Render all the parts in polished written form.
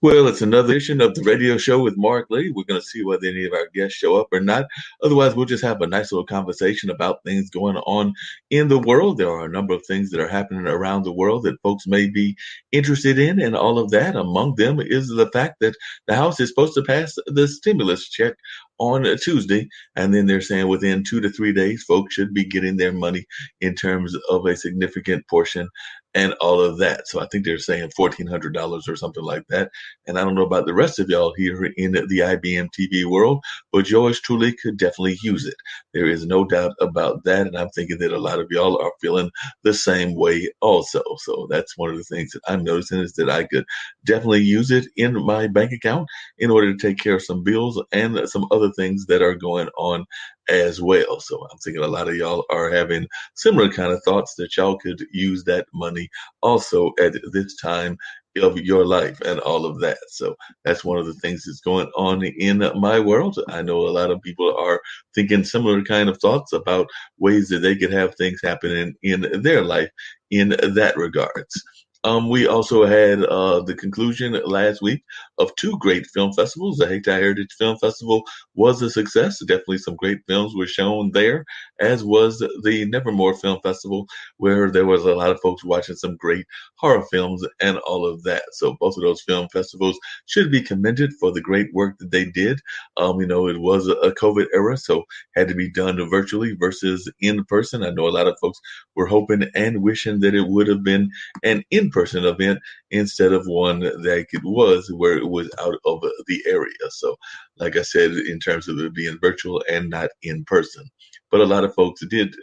Well, it's another edition of the radio show with Mark Lee. We're going to see whether any of our guests show up or not. Otherwise, we'll just have a nice little conversation about things going on in the world. There are a number of things that are happening around the world that folks may be interested in, and all of that. Among them is the fact that the House is supposed to pass the stimulus check on Tuesday, and then they're saying within 2 to 3 days, folks should be getting their money in terms of a significant portion and all of that. So I think they're saying $1,400 or something like that. And I don't know about the rest of y'all here in the IBM TV world, but yours truly could definitely use it. There is no doubt about that. And I'm thinking that a lot of y'all are feeling the same way also. So that's one of the things that I'm noticing is that I could definitely use it in my bank account in order to take care of some bills and some other things that are going on as well. So I'm thinking a lot of y'all are having similar kind of thoughts that y'all could use that money also at this time of your life and all of that. So that's one of the things that's going on in my world. I know a lot of people are thinking similar kind of thoughts about ways that they could have things happening in their life in that regards. We also had the conclusion last week of two great film festivals. The Hayti Heritage Film Festival was a success. Definitely some great films were shown there, as was the Nevermore Film Festival, where there was a lot of folks watching some great horror films and all of that. So both of those film festivals should be commended for the great work that they did. It was a COVID era, so had to be done virtually versus in person. I know a lot of folks were hoping and wishing that it would have been an in-person event instead of one that it was where it was out of the area. So, like I said, in terms of it being virtual and not in person, but a lot of folks did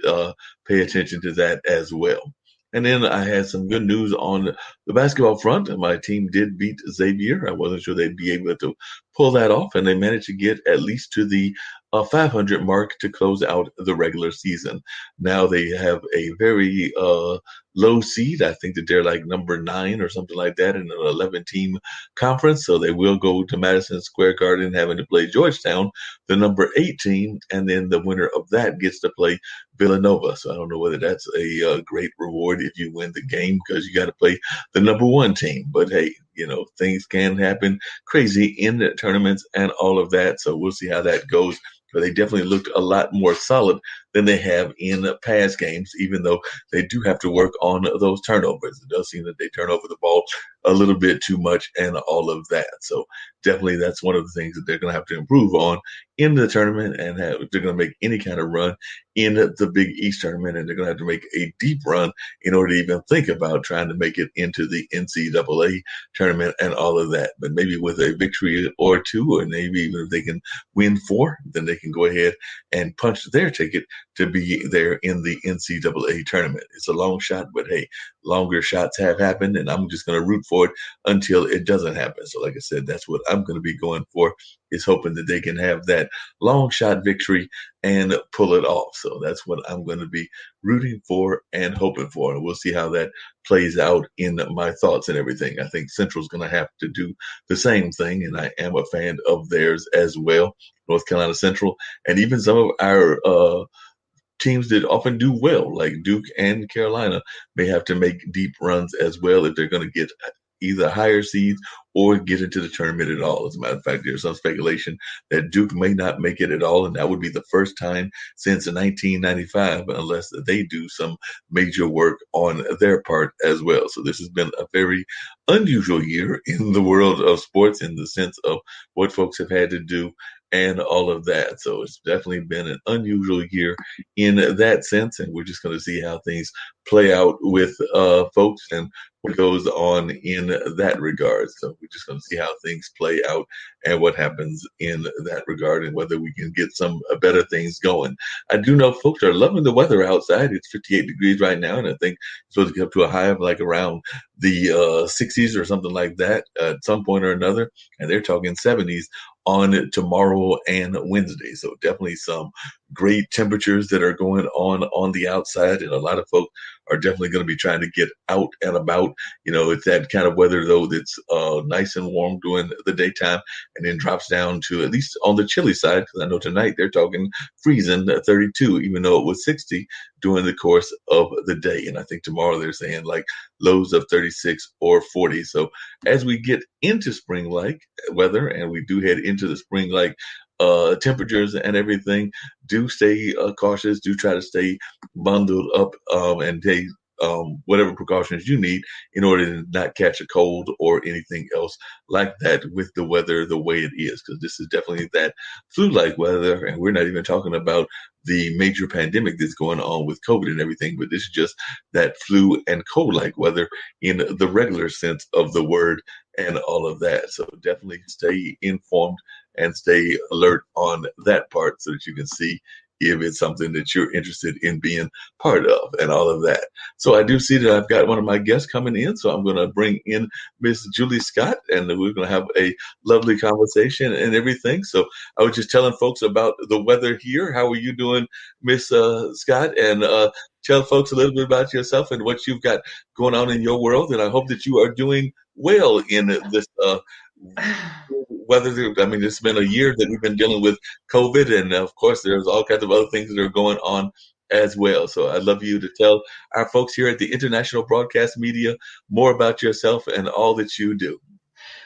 pay attention to that as well. And then I had some good news on the basketball front. My team did beat Xavier. I wasn't sure they'd be able to pull that off, and they managed to get at least to the 500 mark to close out the regular season. Now they have a very low seed. I think that they're like number 9 or something like that in an 11-team conference. So they will go to Madison Square Garden having to play Georgetown, the number 8 team, and then the winner of that gets to play Villanova. So I don't know whether that's a great reward if you win the game because you got to play the number 1 team. But hey, things can happen crazy in the tournaments and all of that. So we'll see how that goes. But they definitely looked a lot more solid than they have in past games, even though they do have to work on those turnovers. It does seem that they turn over the ball a little bit too much and all of that. So definitely that's one of the things that they're going to have to improve on in the tournament, and if they're going to make any kind of run in the Big East tournament, and they're going to have to make a deep run in order to even think about trying to make it into the NCAA tournament and all of that. But maybe with a victory or two, or maybe even if they can win 4, then they can go ahead and punch their ticket to be there in the NCAA tournament. It's a long shot, but hey, longer shots have happened, and I'm just going to root for it until it doesn't happen. So like I said, that's what I'm going to be going for, is hoping that they can have that long shot victory and pull it off. So that's what I'm going to be rooting for and hoping for. And we'll see how that plays out in my thoughts and everything. I think Central's going to have to do the same thing, and I am a fan of theirs as well, North Carolina Central, and even some of our teams that often do well, like Duke and Carolina, may have to make deep runs as well if they're going to get either higher seeds or get into the tournament at all. As a matter of fact, there's some speculation that Duke may not make it at all, and that would be the first time since 1995, unless they do some major work on their part as well. So this has been a very unusual year in the world of sports in the sense of what folks have had to do and all of that. So it's definitely been an unusual year in that sense, and we're just going to see how things play out with folks and what goes on in that regard. So we're just going to see how things play out and what happens in that regard, and whether we can get some better things going. I do know folks are loving the weather outside. It's 58 degrees right now, and I think it's supposed to get up to a high of like around the 60s or something like that at some point or another, and they're talking 70s on tomorrow and Wednesday. So definitely some great temperatures that are going on the outside, and a lot of folks are definitely going to be trying to get out and about. It's that kind of weather though that's nice and warm during the daytime, and then drops down to, at least on the chilly side, because I know tonight they're talking freezing at 32, even though it was 60 during the course of the day. And I think tomorrow they're saying like lows of 36 or 40. So as we get into spring-like weather, and we do head into the spring-like temperatures and everything, do stay cautious. Do try to stay bundled up, and take whatever precautions you need in order to not catch a cold or anything else like that with the weather the way it is, because this is definitely that flu-like weather, and we're not even talking about the major pandemic that's going on with COVID and everything, but this is just that flu and cold-like weather in the regular sense of the word and all of that. So definitely stay informed and stay alert on that part so that you can see if it's something that you're interested in being part of and all of that. So I do see that I've got one of my guests coming in, so I'm going to bring in Miss Julie Scott, and we're going to have a lovely conversation and everything. So I was just telling folks about the weather here. How are you doing, Miss Scott? And tell folks a little bit about yourself and what you've got going on in your world. And I hope that you are doing well in this weather. I mean, it's been a year that we've been dealing with COVID, and of course, there's all kinds of other things that are going on as well. So I'd love you to tell our folks here at the International Broadcast Media more about yourself and all that you do.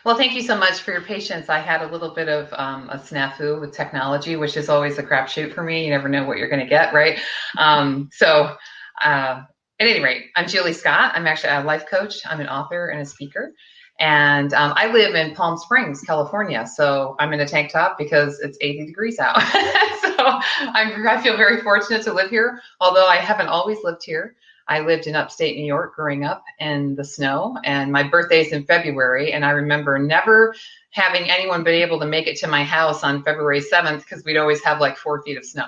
Well, thank you so much for your patience. I had a little bit of a snafu with technology, which is always a crapshoot for me. You never know what you're going to get, right? At any rate, I'm Julie Scott. I'm actually a life coach. I'm an author and a speaker. And I live in Palm Springs, California. So I'm in a tank top because it's 80 degrees out. So I feel very fortunate to live here, although I haven't always lived here. I lived in upstate New York growing up in the snow, and my birthday's in February. And I remember never having anyone be able to make it to my house on February 7th because we'd always have like 4 feet of snow.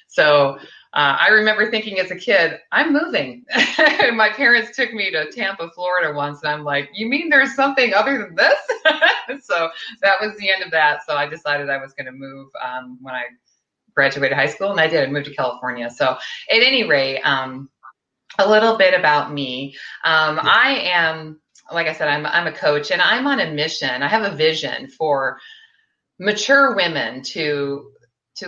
So I remember thinking as a kid, I'm moving. My parents took me to Tampa, Florida once, and I'm like, you mean there's something other than this? So that was the end of that. So I decided I was going to move when I graduated high school, and I did. I moved to California. So at any rate, a little bit about me. I am, like I said, I'm a coach, and I'm on a mission. I have a vision for mature women to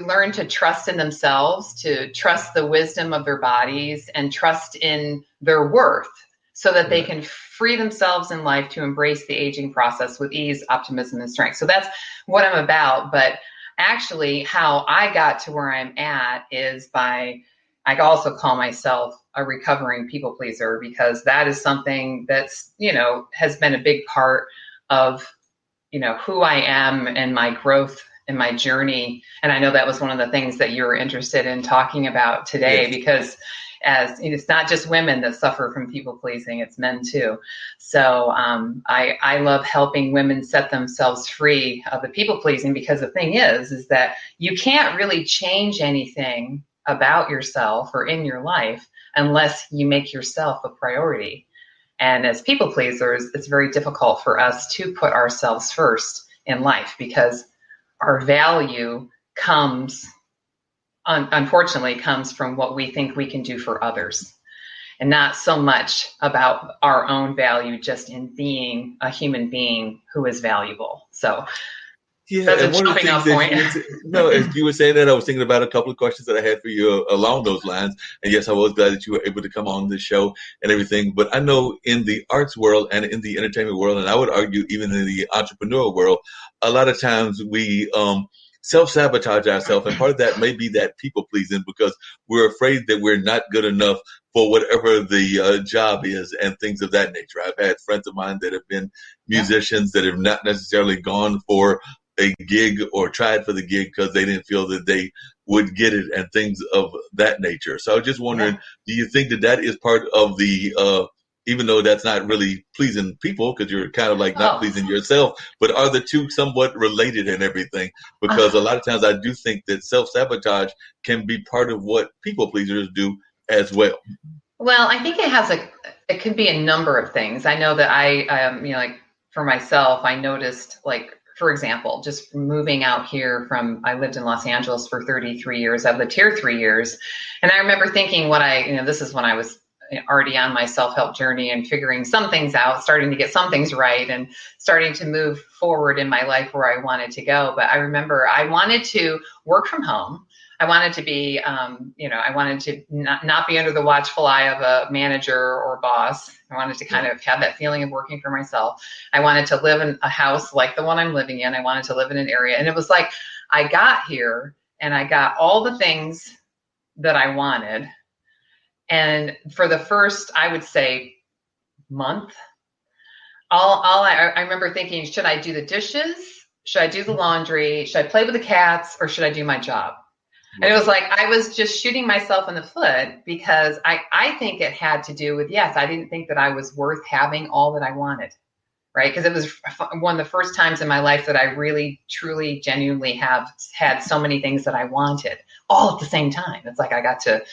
learn to trust in themselves, to trust the wisdom of their bodies, and trust in their worth so that they can free themselves in life to embrace the aging process with ease, optimism, and strength. So that's what I'm about. But actually, how I got to where I'm at is by, I also call myself a recovering people pleaser, because that is something that's, has been a big part of, who I am and my growth in my journey. And I know that was one of the things that you were interested in talking about today, because as it's not just women that suffer from people pleasing, it's men too. So I love helping women set themselves free of the people pleasing, because the thing is that you can't really change anything about yourself or in your life unless you make yourself a priority. And as people pleasers, it's very difficult for us to put ourselves first in life, because our value unfortunately comes from what we think we can do for others, and not so much about our own value just in being a human being who is valuable. So that's a jumping off point. As you were saying that, I was thinking about a couple of questions that I had for you along those lines. And yes, I was glad that you were able to come on the show and everything. But I know in the arts world and in the entertainment world, and I would argue even in the entrepreneurial world, a lot of times we self-sabotage ourselves. And part of that may be that people pleasing, because we're afraid that we're not good enough for whatever the job is and things of that nature. I've had friends of mine that have been musicians that have not necessarily gone for a gig or tried for the gig because they didn't feel that they would get it and things of that nature. So I was just wondering, do you think that is part of the, even though that's not really pleasing people because you're kind of like not pleasing yourself, but are the two somewhat related and everything? Because a lot of times I do think that self-sabotage can be part of what people pleasers do as well. Well, I think it could be a number of things. I know that like for myself, I noticed like for example, just moving out here I lived in Los Angeles for 33 years. I've lived here 3 years. And I remember thinking this is when I was already on my self-help journey and figuring some things out, starting to get some things right and starting to move forward in my life where I wanted to go. But I remember I wanted to work from home. I wanted to be, I wanted to not be under the watchful eye of a manager or boss. I wanted to kind of have that feeling of working for myself. I wanted to live in a house like the one I'm living in. I wanted to live in an area. And it was like, I got here and I got all the things that I wanted. And for the first, I would say, month, I remember thinking, should I do the dishes? Should I do the laundry? Should I play with the cats? Or should I do my job? And it was like, I was just shooting myself in the foot because I think it had to do with, yes, I didn't think that I was worth having all that I wanted, right? Because it was one of the first times in my life that I really, truly, genuinely have had so many things that I wanted all at the same time. It's like I got to,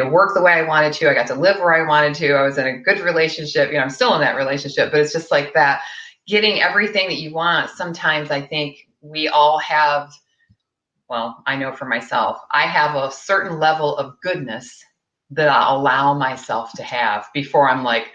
work the way I wanted to. I got to live where I wanted to. I was in a good relationship. I'm still in that relationship, but it's just like that, getting everything that you want. Sometimes I think we all have, well, I know for myself, I have a certain level of goodness that I allow myself to have before I'm like,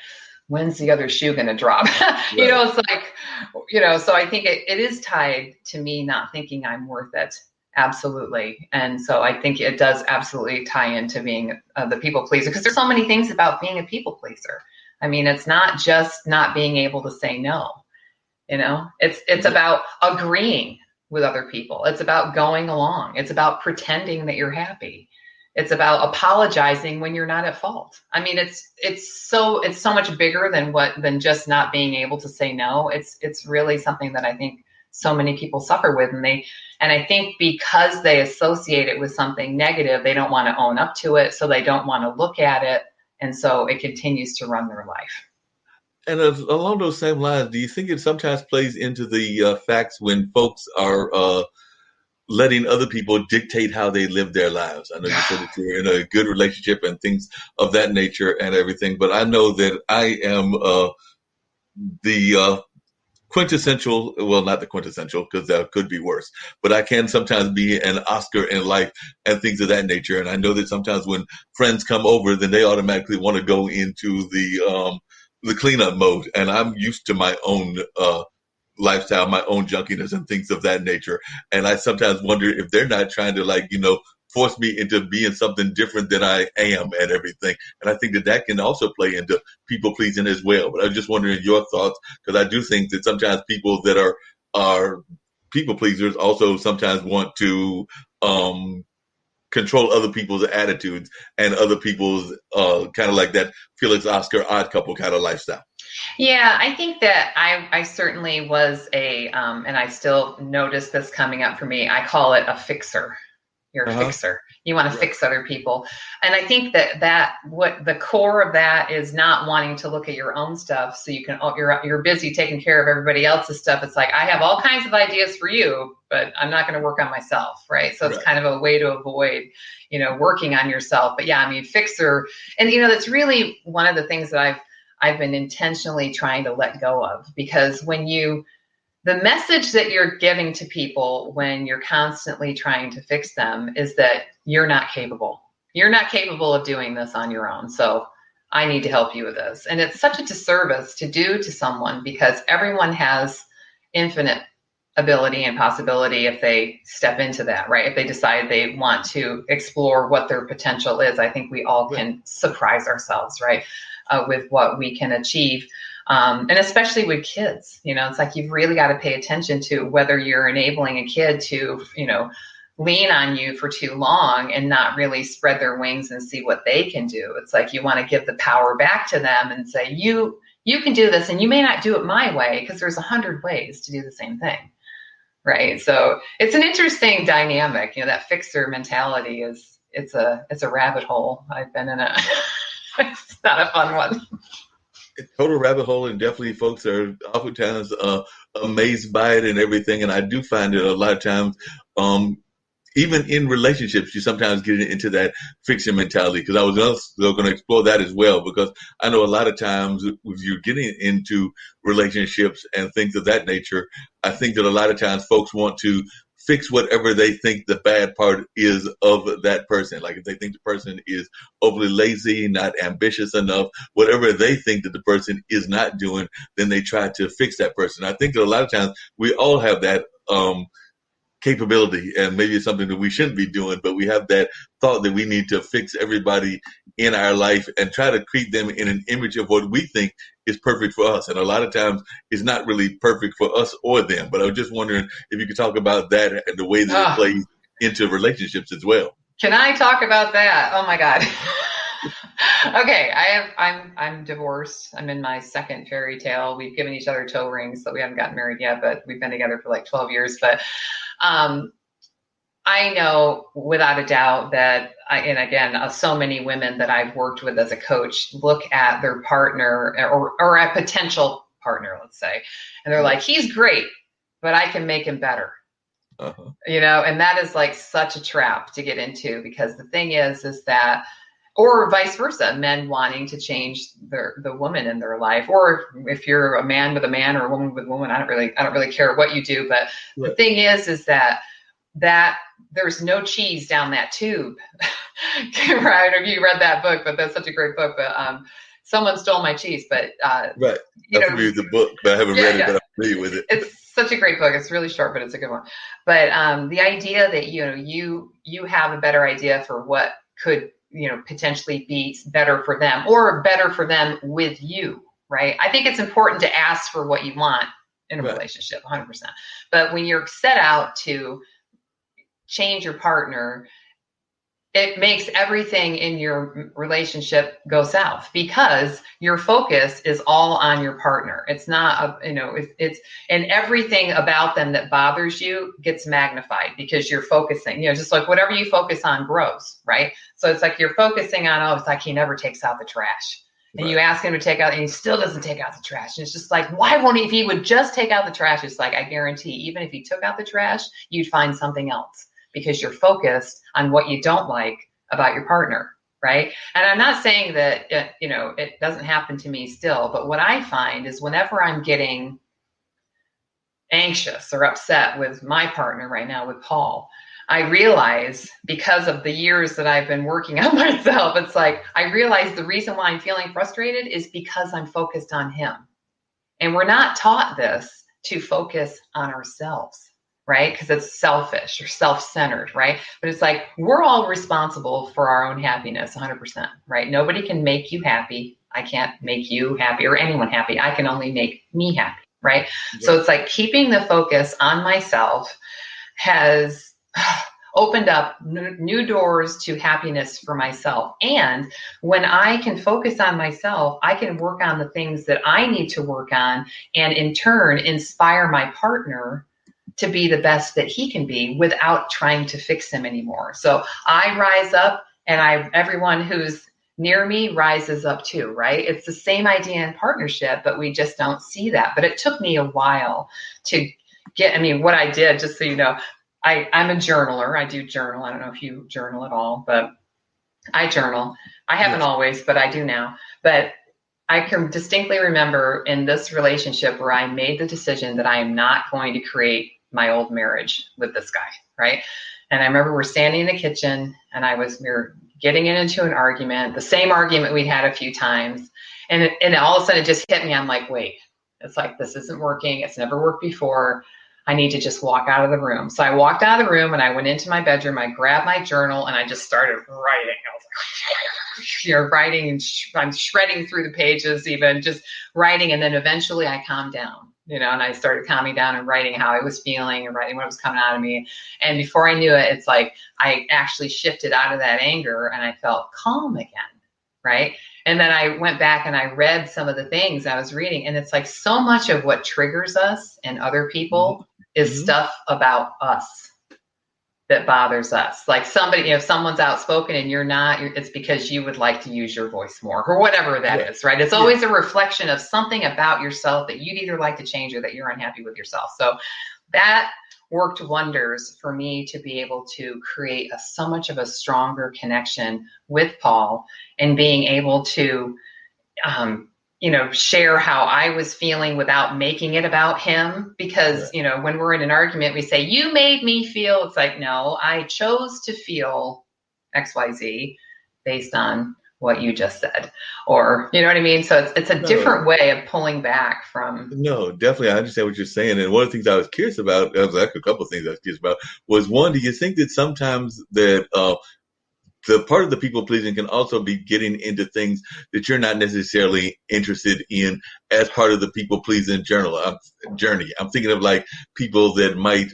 when's the other shoe going to drop? Right. It's like, so I think it is tied to me not thinking I'm worth it. Absolutely. And so I think it does absolutely tie into being the people pleaser, because there's so many things about being a people pleaser. I mean, it's not just not being able to say no. It's about agreeing with other people. It's about going along. It's about pretending that you're happy. It's about apologizing when you're not at fault. I mean, it's so much bigger than just not being able to say no. It's really something that I think so many people suffer with, and I think because they associate it with something negative, they don't want to own up to it, so they don't want to look at it, and so it continues to run their life. And along those same lines, do you think it sometimes plays into the facts when folks are letting other people dictate how they live their lives? I know you said that you're in a good relationship and things of that nature and everything, but I know that I am the quintessential, well, not the quintessential, because that could be worse, but I can sometimes be an Oscar in life and things of that nature. And I know that sometimes when friends come over, then they automatically want to go into the cleanup mode. And I'm used to my own lifestyle, my own junkiness and things of that nature. And I sometimes wonder if they're not trying to force me into being something different than I am and everything. And I think that can also play into people pleasing as well. But I was just wondering your thoughts, because I do think that sometimes people that are people pleasers also sometimes want to control other people's attitudes and other people's kind of like that Felix Oscar odd couple kind of lifestyle. Yeah, I think that I certainly was and I still notice this coming up for me. I call it a fixer. You're a fixer. You want to fix other people. And I think that what the core of that is not wanting to look at your own stuff. So you're busy taking care of everybody else's stuff. It's like, I have all kinds of ideas for you, but I'm not going to work on myself. Right. So it's kind of a way to avoid, working on yourself. But yeah, I mean, fixer. And, that's really one of the things that I've been intentionally trying to let go of, because the message that you're giving to people when you're constantly trying to fix them is that you're not capable. You're not capable of doing this on your own. So I need to help you with this. And it's such a disservice to do to someone, because everyone has infinite ability and possibility if they step into that, right? If they decide they want to explore what their potential is. I think we all can surprise ourselves, right? With what we can achieve. And especially with kids, it's like you've really got to pay attention to whether you're enabling a kid to, lean on you for too long and not really spread their wings and see what they can do. It's like you want to give the power back to them and say, you can do this, and you may not do it my way, because there's 100 ways to do the same thing. Right. So it's an interesting dynamic. That fixer mentality it's a rabbit hole. I've been in it. It's not a fun one. Total rabbit hole, and definitely folks are oftentimes amazed by it and everything. And I do find that a lot of times even in relationships, you sometimes get into that fiction mentality. Because I was also going to explore that as well, because I know a lot of times if you're getting into relationships and things of that nature, I think that a lot of times folks want to fix whatever they think the bad part is of that person. Like if they think the person is overly lazy, not ambitious enough, whatever they think that the person is not doing, then they try to fix that person. I think that a lot of times we all have that capability, and maybe it's something that we shouldn't be doing, but we have that thought that we need to fix everybody in our life and try to create them in an image of what we think is perfect for us. And a lot of times it's not really perfect for us or them. But I was just wondering if you could talk about that and the way that it plays into relationships as well. Can I talk about that? Oh my God. Okay, I'm divorced. I'm in my second fairy tale. We've given each other toe rings, so we haven't gotten married yet, but we've been together for like 12 years. But I know without a doubt that, and again, so many women that I've worked with as a coach look at their partner or a potential partner, let's say, and they're like, he's great, but I can make him better. Uh-huh. And that is like such a trap to get into, because the thing is that, or vice versa, men wanting to change the woman in their life, or if you're a man with a man or a woman with a woman, I don't really care what you do. But right. The thing is that there's no cheese down that tube. Right? If you read that book, but that's such a great book. But someone stole my cheese. But right, I'm familiar with the book, but I haven't read it. But I'm familiar with it. It's such a great book. It's really short, but it's a good one. But the idea that you have a better idea for what could potentially be better for them, or better for them with you, right? I think it's important to ask for what you want in a relationship, 100%. But when you're set out to change your partner, it makes everything in your relationship go south, because your focus is all on your partner. It's not, it's and everything about them that bothers you gets magnified because you're focusing, just like whatever you focus on grows, right? So it's like you're focusing on, it's like he never takes out the trash. And you ask him to take out, and he still doesn't take out the trash. And it's just like, why won't he? If he would just take out the trash, it's like, I guarantee, even if he took out the trash, you'd find something else, because you're focused on what you don't like about your partner, right? And I'm not saying that, it doesn't happen to me still, but what I find is whenever I'm getting anxious or upset with my partner right now, with Paul, I realize, because of the years that I've been working on myself, it's like, I realize the reason why I'm feeling frustrated is because I'm focused on him. And we're not taught this to focus on ourselves, right? Because it's selfish or self-centered, right? But it's like, we're all responsible for our own happiness, 100%, right? Nobody can make you happy. I can't make you happy or anyone happy. I can only make me happy, right? Yeah. So it's like keeping the focus on myself has opened up new doors to happiness for myself. And when I can focus on myself, I can work on the things that I need to work on, and in turn, inspire my partner to be the best that he can be without trying to fix him anymore. So I rise up, and everyone who's near me rises up too, right? It's the same idea in partnership, but we just don't see that. But it took me a while to get, what I did, just so you know, I'm a journaler. I do journal. I don't know if you journal at all, but I journal. I haven't always, but I do now. But I can distinctly remember in this relationship where I made the decision that I am not going to create my old marriage with this guy, right? And I remember we're standing in the kitchen, and we were getting into an argument, the same argument we'd had a few times. And all of a sudden it just hit me. I'm like, wait, it's like, this isn't working. It's never worked before. I need to just walk out of the room. So I walked out of the room, and I went into my bedroom. I grabbed my journal, and I just started writing. I was like, writing, and I'm shredding through the pages, even just writing. And then eventually I calmed down, and I started calming down and writing how I was feeling and writing what was coming out of me. And before I knew it, it's like I actually shifted out of that anger, and I felt calm again, right? And then I went back and I read some of the things I was reading, and it's like so much of what triggers us and other people is stuff about us that bothers us. Like somebody, if someone's outspoken and you're not, it's because you would like to use your voice more, or whatever that is, right? It's always a reflection of something about yourself that you'd either like to change or that you're unhappy with yourself. So that worked wonders for me to be able to create so much of a stronger connection with Paul, and being able to, share how I was feeling without making it about him. Because, when we're in an argument, we say, you made me feel. It's like, no, I chose to feel XYZ based on what you just said, or you know what I mean? So it's a different way of pulling back from. No, definitely. I understand what you're saying. And one of the things I was curious about, there was actually a couple of things I was curious about, was one, do you think that sometimes that the part of the people pleasing can also be getting into things that you're not necessarily interested in as part of the people pleasing journey? I'm thinking of like people that might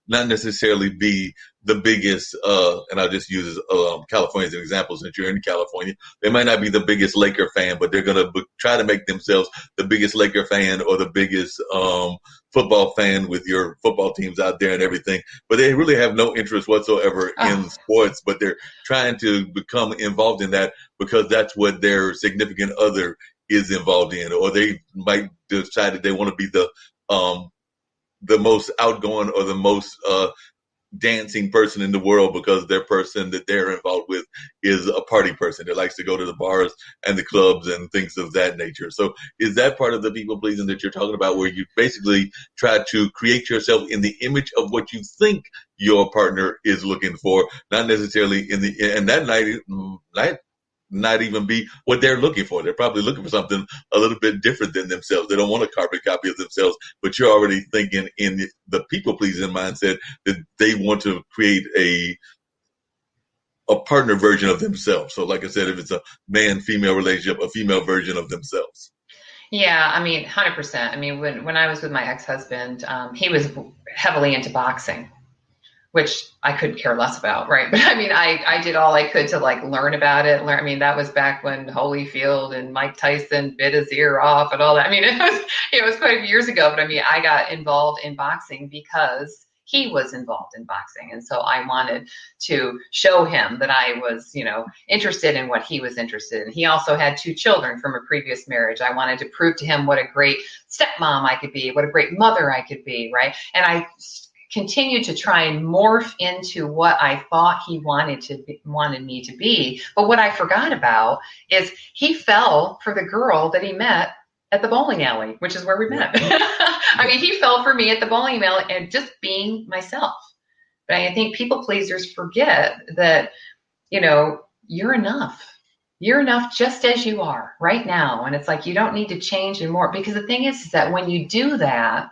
not necessarily be the biggest, and I'll just use California as an example since you're in California. They might not be the biggest Laker fan, but they're going to try to make themselves the biggest Laker fan or the biggest football fan with your football teams out there and everything. But they really have no interest whatsoever in sports, but they're trying to become involved in that because that's what their significant other is involved in, or they might decide that they want to be the most outgoing or the most dancing person in the world because their person that they're involved with is a party person that likes to go to the bars and the clubs and things of that nature. So is that part of the people pleasing that you're talking about, where you basically try to create yourself in the image of what you think your partner is looking for, not necessarily and that might not even be what they're looking for. They're probably looking for something a little bit different than themselves. They don't want a carbon copy of themselves, but you're already thinking in the people pleasing mindset that they want to create a partner version of themselves. So like I said, if it's a man-female relationship, a female version of themselves. Yeah, I mean, 100%. I mean, when I was with my ex-husband, he was heavily into boxing, which I couldn't care less about, right? But I mean, I did all I could to like learn about it. I mean, that was back when Holyfield and Mike Tyson bit his ear off and all that. I mean, it was quite a few years ago, but I mean, I got involved in boxing because he was involved in boxing. And so I wanted to show him that I was, interested in what he was interested in. He also had 2 children from a previous marriage. I wanted to prove to him what a great stepmom I could be, what a great mother I could be, right? And I continued to try and morph into what I thought he wanted me to be. But what I forgot about is he fell for the girl that he met at the bowling alley, which is where we met. I mean, he fell for me at the bowling alley and just being myself. But I think people pleasers forget that, you're enough. You're enough just as you are right now. And it's like, you don't need to change and more, because the thing is that when you do that,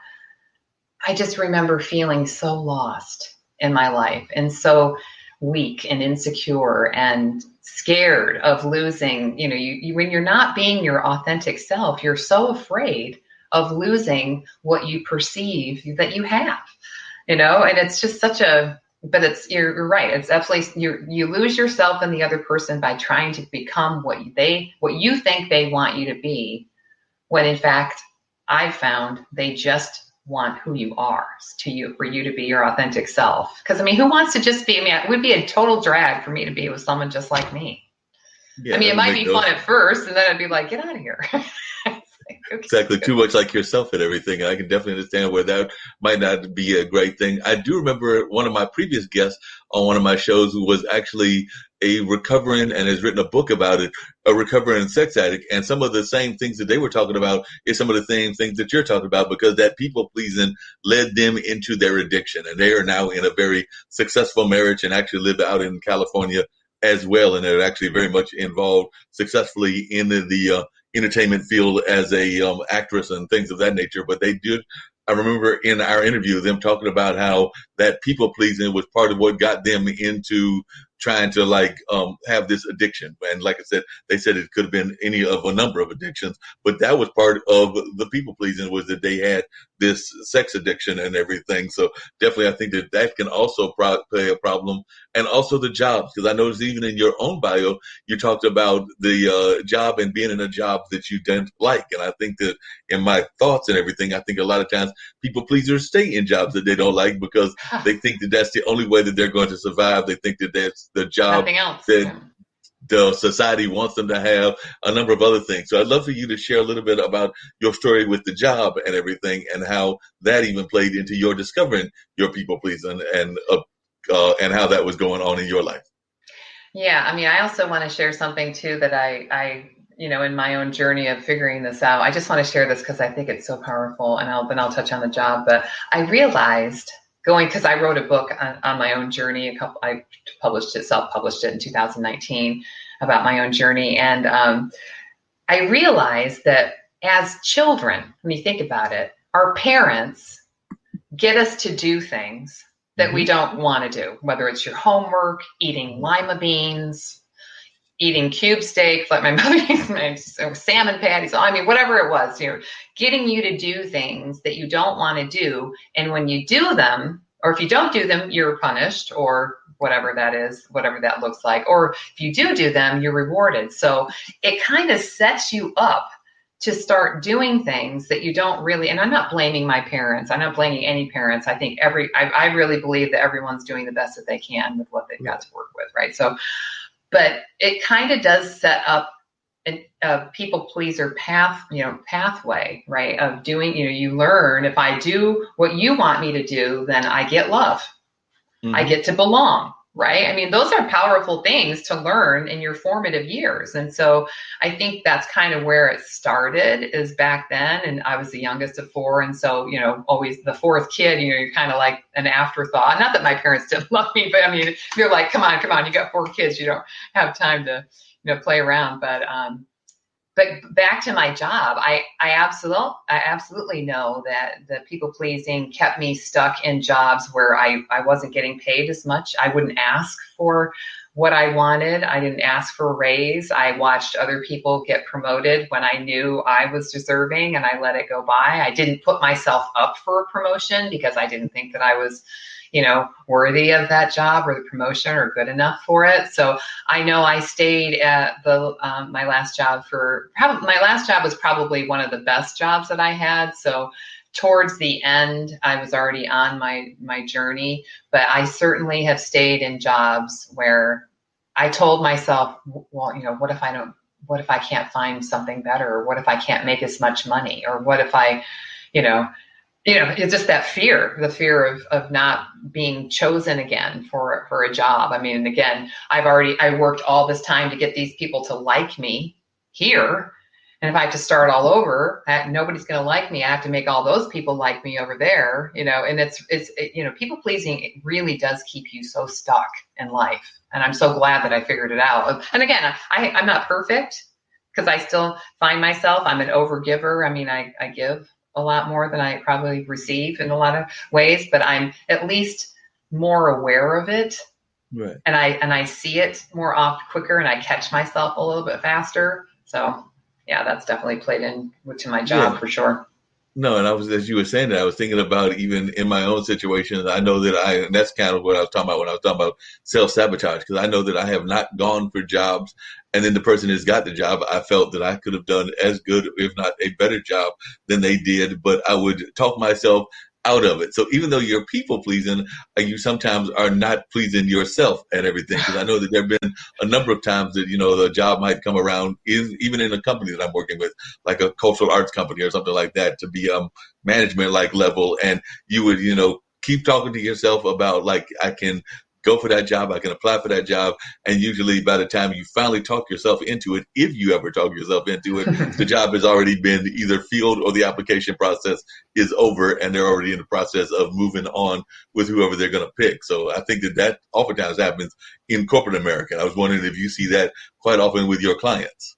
I just remember feeling so lost in my life and so weak and insecure and scared of losing. You when you're not being your authentic self, you're so afraid of losing what you perceive that you have, and it's just but you're right. It's absolutely, you lose yourself and the other person by trying to become what you think they want you to be, when in fact, I've found they just want who you are for you to be your authentic self. Because I mean, who wants to just be? I mean, it would be a total drag for me to be with someone just like me. Yeah, I mean, it might be fun at first, and then I'd be like, get out of here. Okay. Exactly, too much like yourself and everything. I can definitely understand where that might not be a great thing. I do remember one of my previous guests on one of my shows who was actually a recovering, and has written a book about it, a recovering sex addict. And some of the same things that they were talking about is some of the same things that you're talking about, because that people pleasing led them into their addiction. And they are now in a very successful marriage and actually live out in California as well. And they're actually very much involved successfully in the entertainment field as a actress and things of that nature. But they did, I remember in our interview, them talking about how that people pleasing was part of what got them into trying to have this addiction. And like I said, they said it could have been any of a number of addictions, but that was part of the people pleasing, was that they had this sex addiction and everything. So definitely, I think that can also play a problem. And also the jobs, because I noticed even in your own bio, you talked about the job and being in a job that you didn't like. And I think that in my thoughts and everything, I think a lot of times people pleasers stay in jobs that they don't like because they think that that's the only way that they're going to survive. They think that that's the job nothing else. that the society wants them to have, a number of other things. So I'd love for you to share a little bit about your story with the job and everything, and how that even played into your discovering your people pleasing, and how that was going on in your life. Yeah, I mean, I also want to share something too that in my own journey of figuring this out, I just want to share this because I think it's so powerful, and then I'll touch on the job. But I realized because I wrote a book on my own journey. I self-published it in 2019 about my own journey, and I realized that as children, when you think about it, our parents get us to do things that we don't want to do, whether it's your homework, eating lima beans, eating cube steak, like my mother used to, salmon patties. I mean, whatever it was, getting you to do things that you don't want to do. And when you do them, or if you don't do them, you're punished, or whatever that is, whatever that looks like. Or if you do them, you're rewarded. So it kind of sets you up to start doing things that you don't really, and I'm not blaming my parents. I'm not blaming any parents. I think I really believe that everyone's doing the best that they can with what they've got to work with, right? So, but it kind of does set up a people pleaser pathway, right? Of doing, you learn, if I do what you want me to do, then I get love. I get to belong, right? I mean, those are powerful things to learn in your formative years. And so I think that's kind of where it started, is back then. And I was the youngest of four. And so, always the fourth kid, you're kind of like an afterthought. Not that my parents didn't love me, but I mean, you're like, come on, you got four kids. You don't have time to, play around. But back to my job, I absolutely know that the people pleasing kept me stuck in jobs where I wasn't getting paid as much. I wouldn't ask for what I wanted. I didn't ask for a raise. I watched other people get promoted when I knew I was deserving, and I let it go by. I didn't put myself up for a promotion because I didn't think that I was worthy of that job or the promotion or good enough for it. So I know I stayed at my last job my last job was probably one of the best jobs that I had. So towards the end, I was already on my journey, but I certainly have stayed in jobs where I told myself, well, what if I can't find something better? Or what if I can't make as much money? Or what if I, it's just that fear, the fear of not being chosen again for a job. I mean, again, I worked all this time to get these people to like me here. And if I have to start all over, nobody's going to like me. I have to make all those people like me over there, and it's people pleasing, it really does keep you so stuck in life. And I'm so glad that I figured it out. And again, I'm not perfect, because I still find myself, I'm an overgiver. I mean, I give a lot more than I probably receive in a lot of ways, but I'm at least more aware of it. Right. And I see it more quicker, and I catch myself a little bit faster. So yeah, that's definitely played into my job for sure. No, and as you were saying that, I was thinking about even in my own situation. I know that and that's kind of what I was talking about when I was talking about self-sabotage, because I know that I have not gone for jobs, and then the person has got the job. I felt that I could have done as good, if not a better job than they did, but I would talk myself out of it. So even though you're people pleasing, you sometimes are not pleasing yourself and everything. Because I know that there have been a number of times that, the job might come around, even in a company that I'm working with, like a cultural arts company or something like that, to be management like level. And you would, keep talking to yourself about, like, I can go for that job, I can apply for that job. And usually by the time you finally talk yourself into it, if you ever talk yourself into it, the job has already been either filled or the application process is over, and they're already in the process of moving on with whoever they're going to pick. So I think that oftentimes happens in corporate America. I was wondering if you see that quite often with your clients.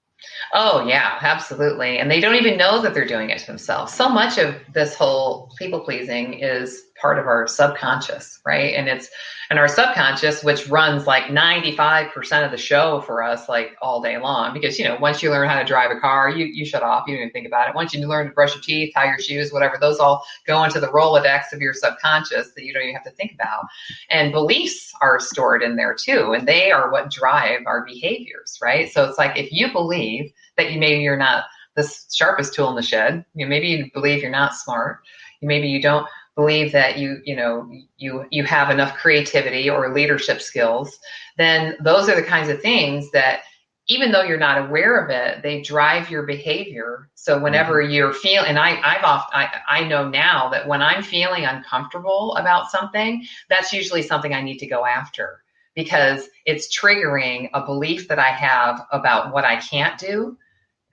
Oh, yeah, absolutely. And they don't even know that they're doing it to themselves. So much of this whole people pleasing is part of our subconscious, right? And our subconscious, which runs like 95% of the show for us, like all day long, because, once you learn how to drive a car, you shut off, you don't even think about it. Once you learn to brush your teeth, tie your shoes, whatever, those all go into the Rolodex of your subconscious that you don't even have to think about. And beliefs are stored in there too, and they are what drive our behaviors, right? So it's like, if you believe that maybe you're not the sharpest tool in the shed, maybe you believe you're not smart, maybe you don't believe that you have enough creativity or leadership skills, then those are the kinds of things that even though you're not aware of it, they drive your behavior. So whenever you're feeling, and I know now that when I'm feeling uncomfortable about something, that's usually something I need to go after, because it's triggering a belief that I have about what I can't do,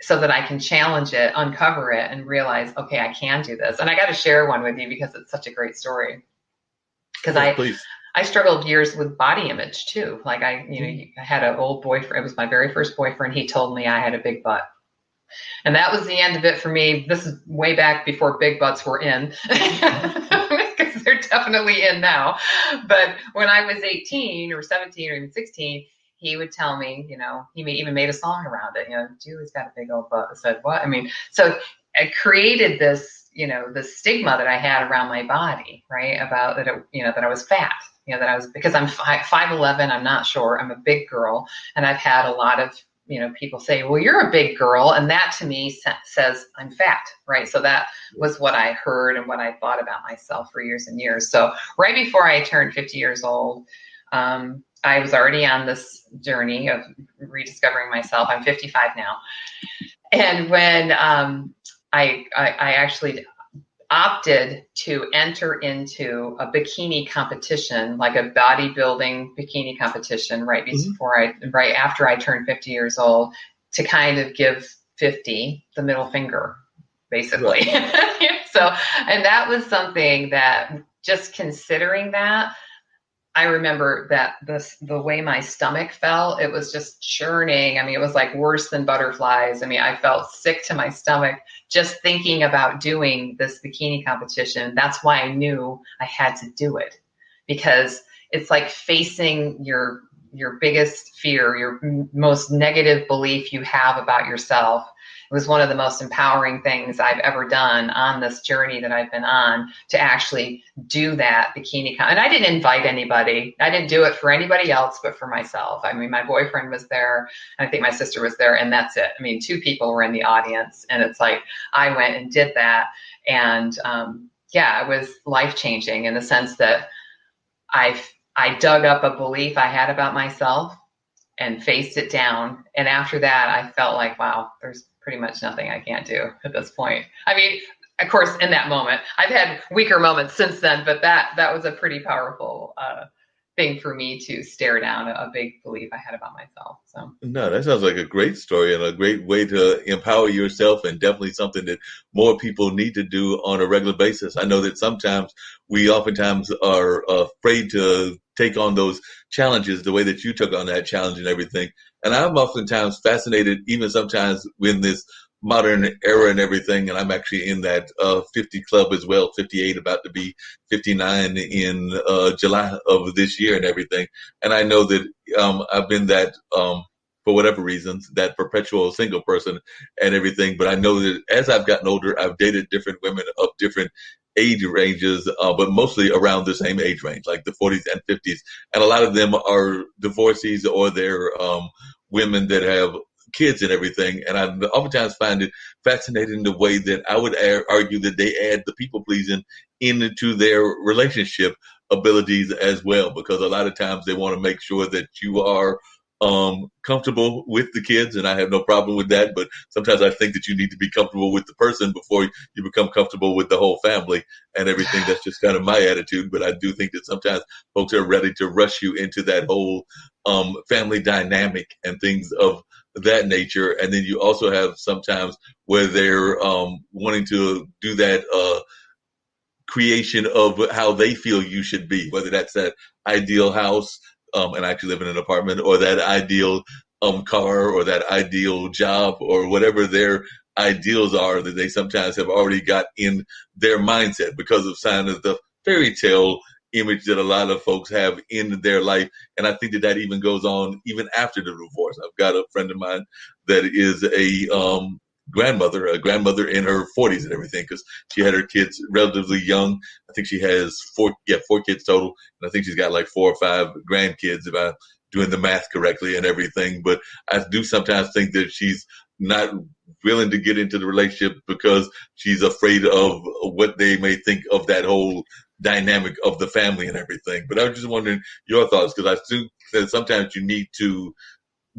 so that I can challenge it, uncover it, and realize, okay, I can do this. And I got to share one with you because it's such a great story. Because Yes, please. I struggled years with body image too. Like I had an old boyfriend. It was my very first boyfriend. He told me I had a big butt. And that was the end of it for me. This is way back before big butts were in, because they're definitely in now. But when I was 18 or 17 or even 16, he would tell me, he even made a song around it. Julie's got a big old butt. I said, what? I mean, so I created this, this stigma that I had around my body, right? About that, that I was fat, that I was, because I'm 5'11", I'm not sure. I'm a big girl. And I've had a lot of, people say, well, you're a big girl. And that to me says I'm fat, right? So that was what I heard and what I thought about myself for years and years. So right before I turned 50 years old, I was already on this journey of rediscovering myself. I'm 55 now. And when I actually opted to enter into a bikini competition, like a bodybuilding bikini competition, right after I turned 50 years old, to kind of give 50 the middle finger, basically. Right. So, and that was something that, just considering that, I remember that the way my stomach felt, it was just churning. I mean, it was like worse than butterflies. I mean, I felt sick to my stomach just thinking about doing this bikini competition. That's why I knew I had to do it, because it's like facing your biggest fear, your most negative belief you have about yourself. It was one of the most empowering things I've ever done on this journey that I've been on, to actually do that bikini. And I didn't invite anybody. I didn't do it for anybody else but for myself. I mean, my boyfriend was there, and I think my sister was there, and that's it. I mean, 2 people were in the audience, and it's like I went and did that. And it was life-changing in the sense that I dug up a belief I had about myself and faced it down. And after that, I felt like, wow, there's pretty much nothing I can't do at this point. I mean, of course, in that moment, I've had weaker moments since then, but that was a pretty powerful thing for me to stare down a big belief I had about myself. So No, that sounds like a great story and a great way to empower yourself, and definitely something that more people need to do on a regular basis. I know that sometimes we oftentimes are afraid to take on those challenges the way that you took on that challenge and everything. And I'm oftentimes fascinated, even sometimes in this modern era and everything. And I'm actually in that 50 club as well, 58, about to be 59 in July of this year and everything. And I know that I've been that, for whatever reasons, that perpetual single person and everything. But I know that as I've gotten older, I've dated different women of different age ranges, but mostly around the same age range, like the 40s and 50s. And a lot of them are divorcees, or they're women that have kids and everything. And I oftentimes find it fascinating the way that I would argue that they add the people pleasing into their relationship abilities as well, because a lot of times they want to make sure that you are comfortable with the kids, and I have no problem with that. But sometimes I think that you need to be comfortable with the person before you become comfortable with the whole family and everything. That's just kind of my attitude. But I do think that sometimes folks are ready to rush you into that whole family dynamic and things of that nature. And then you also have sometimes where they're wanting to do that creation of how they feel you should be, whether that's that ideal house, and I actually live in an apartment, or that ideal car, or that ideal job, or whatever their ideals are that they sometimes have already got in their mindset because of sign of the fairy tale image that a lot of folks have in their life. And I think that that even goes on even after the divorce. I've got a friend of mine that is a grandmother in her 40s and everything, because she had her kids relatively young. I think she has four kids total, and I think she's got like 4 or 5 grandkids, if I'm doing the math correctly and everything. But I do sometimes think that she's not willing to get into the relationship because she's afraid of what they may think of that whole dynamic of the family and everything. But I was just wondering your thoughts, because I think that sometimes you need to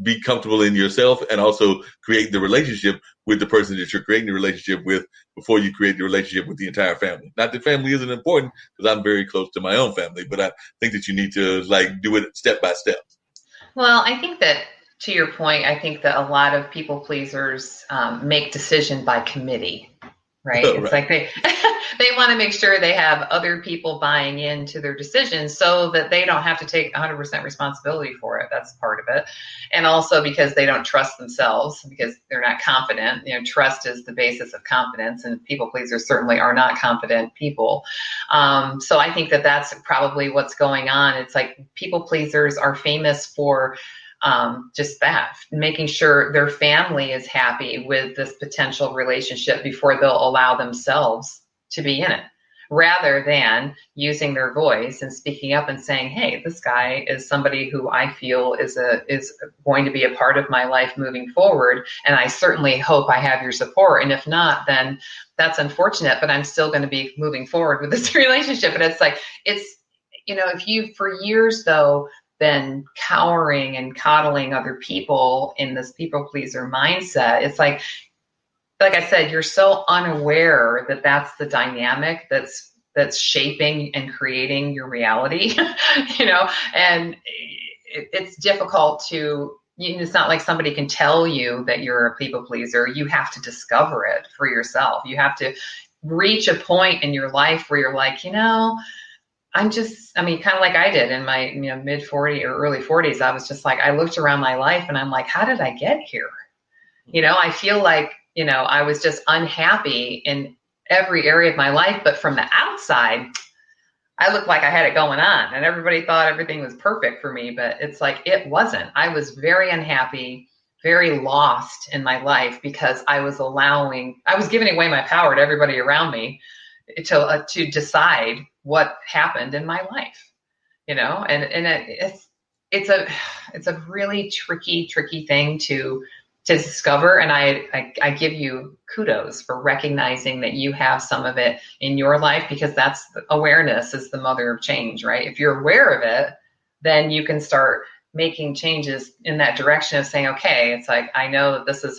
be comfortable in yourself and also create the relationship with the person that you're creating the relationship with before you create the relationship with the entire family. Not that family isn't important, because I'm very close to my own family, but I think that you need to like do it step by step. Well, I think that to your point, I think that a lot of people pleasers make decision by committee, right? It's Right. like they they want to make sure they have other people buying into their decisions so that they don't have to take 100% responsibility for it. That's part of it. And also because they don't trust themselves because they're not confident. You know, trust is the basis of confidence, and people pleasers certainly are not confident people. So I think that that's probably what's going on. It's like people pleasers are famous for just that, making sure their family is happy with this potential relationship before they'll allow themselves to be in it, rather than using their voice and speaking up and saying, hey, this guy is somebody who I feel is going to be a part of my life moving forward, and I certainly hope I have your support. And if not, then that's unfortunate, but I'm still going to be moving forward with this relationship. And it's like, if you for years though been cowering and coddling other people in this people pleaser mindset, it's like I said, you're so unaware that that's the dynamic that's shaping and creating your reality, and it's difficult to, it's not like somebody can tell you that you're a people pleaser. You have to discover it for yourself. You have to reach a point in your life where you're like, kind of like I did in my mid 40s or early 40s. I was just like, I looked around my life and I'm like, how did I get here? I feel like, I was just unhappy in every area of my life, but from the outside, I looked like I had it going on and everybody thought everything was perfect for me, but it's like, it wasn't. I was very unhappy, very lost in my life because I was giving away my power to everybody around me to decide what happened in my life, and it's a really tricky thing to discover. And I give you kudos for recognizing that you have some of it in your life, because that's awareness is the mother of change, right? If you're aware of it, then you can start making changes in that direction of saying, okay, it's like, I know that this is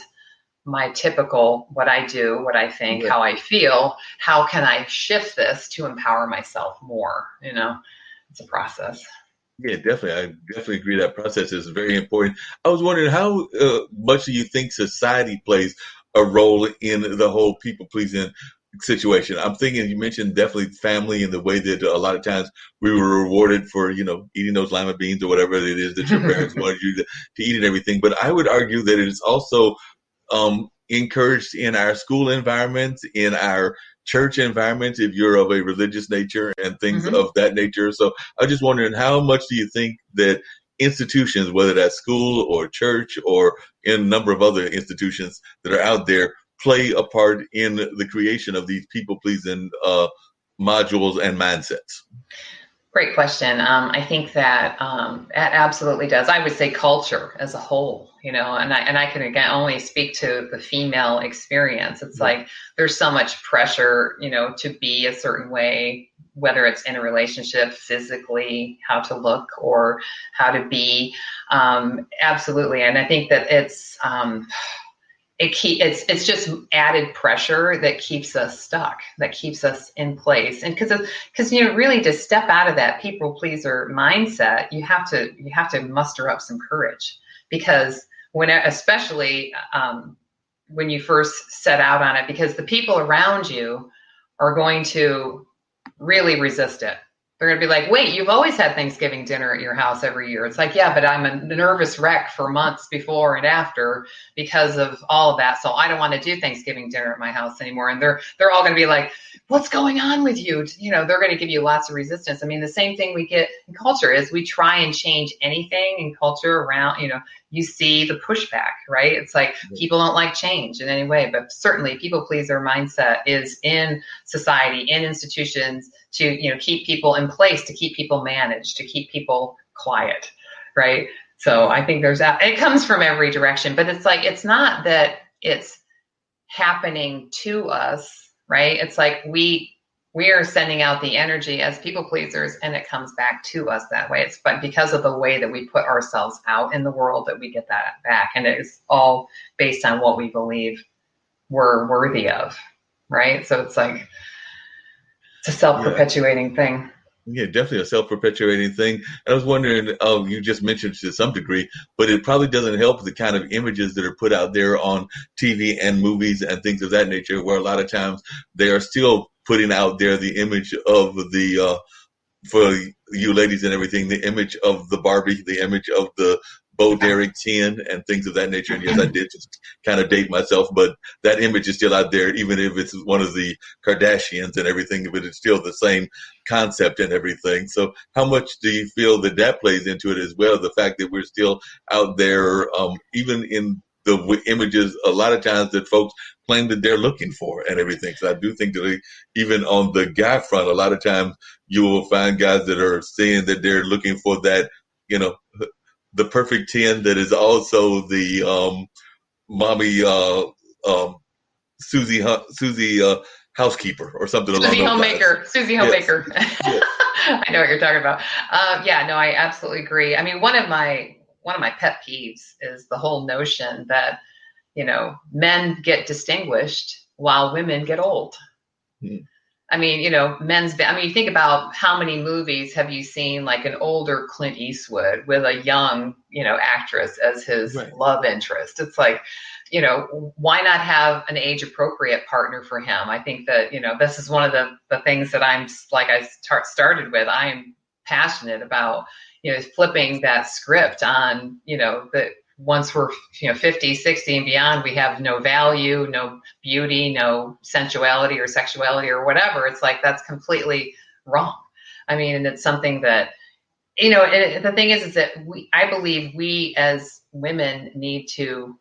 my typical, what I do, what I think, how I feel, how can I shift this to empower myself more? It's a process. Yeah, definitely. I definitely agree that process is very important. I was wondering how much do you think society plays a role in the whole people pleasing situation? I'm thinking you mentioned definitely family and the way that a lot of times we were rewarded for, eating those lima beans or whatever it is that your parents wanted you to eat and everything. But I would argue that it is also encouraged in our school environments, in our church environments, if you're of a religious nature and things of that nature. So I'm just wondering, how much do you think that institutions, whether that's school or church or in a number of other institutions that are out there, play a part in the creation of these people-pleasing modules and mindsets? Great question. I think that it absolutely does. I would say culture as a whole, and I can again only speak to the female experience. It's like there's so much pressure, to be a certain way, whether it's in a relationship, physically, how to look or how to be. Absolutely, and I think that it's just added pressure that keeps us stuck, that keeps us in place. And because really to step out of that people pleaser mindset, you have to muster up some courage, because especially when you first set out on it, because the people around you are going to really resist it. They're going to be like, wait, you've always had Thanksgiving dinner at your house every year. It's like, yeah, but I'm a nervous wreck for months before and after because of all of that. So I don't want to do Thanksgiving dinner at my house anymore. And they're all going to be like, what's going on with you? They're going to give you lots of resistance. I mean, the same thing we get in culture is we try and change anything in culture around, you see the pushback, right? It's like people don't like change in any way, but certainly people pleaser mindset is in society, in institutions, to keep people in place, to keep people managed, to keep people quiet, right? So I think there's that. It comes from every direction, but it's like, it's not that it's happening to us, right? It's like we we are sending out the energy as people pleasers, and it comes back to us that way. It's but because of the way that we put ourselves out in the world that we get that back, and it is all based on what we believe we're worthy of, right? So it's like it's a self-perpetuating thing. Yeah, definitely a self-perpetuating thing. And I was wondering, you just mentioned to some degree, but it probably doesn't help the kind of images that are put out there on TV and movies and things of that nature, where a lot of times they are still putting out there the image of for you ladies and everything, the image of the Barbie, the image of the Bo Derek 10 and things of that nature. And yes, I did just kind of date myself, but that image is still out there, even if it's one of the Kardashians and everything, but it's still the same concept and everything. So how much do you feel that that plays into it as well? The fact that we're still out there, even in the images, a lot of times that folks claim that they're looking for and everything. So I do think that even on the guy front, a lot of times you will find guys that are saying that they're looking for that, you know, the perfect 10 that is also the mommy Susie housekeeper or something along those lines. Susie Yes. Homemaker. Yes. I know what you're talking about. Yeah, no, I absolutely agree. I mean, one of my pet peeves is the whole notion that, men get distinguished while women get old. Hmm. I mean, you think about how many movies have you seen, like an older Clint Eastwood with a young, actress as his Right. love interest. It's like, why not have an age appropriate partner for him? I think that, this is one of the things that I started with. I am passionate about, flipping that script on, that once we're 50, 60 and beyond, we have no value, no beauty, no sensuality or sexuality or whatever. It's like that's completely wrong. I mean, and it's something that, the thing is that I believe we as women need to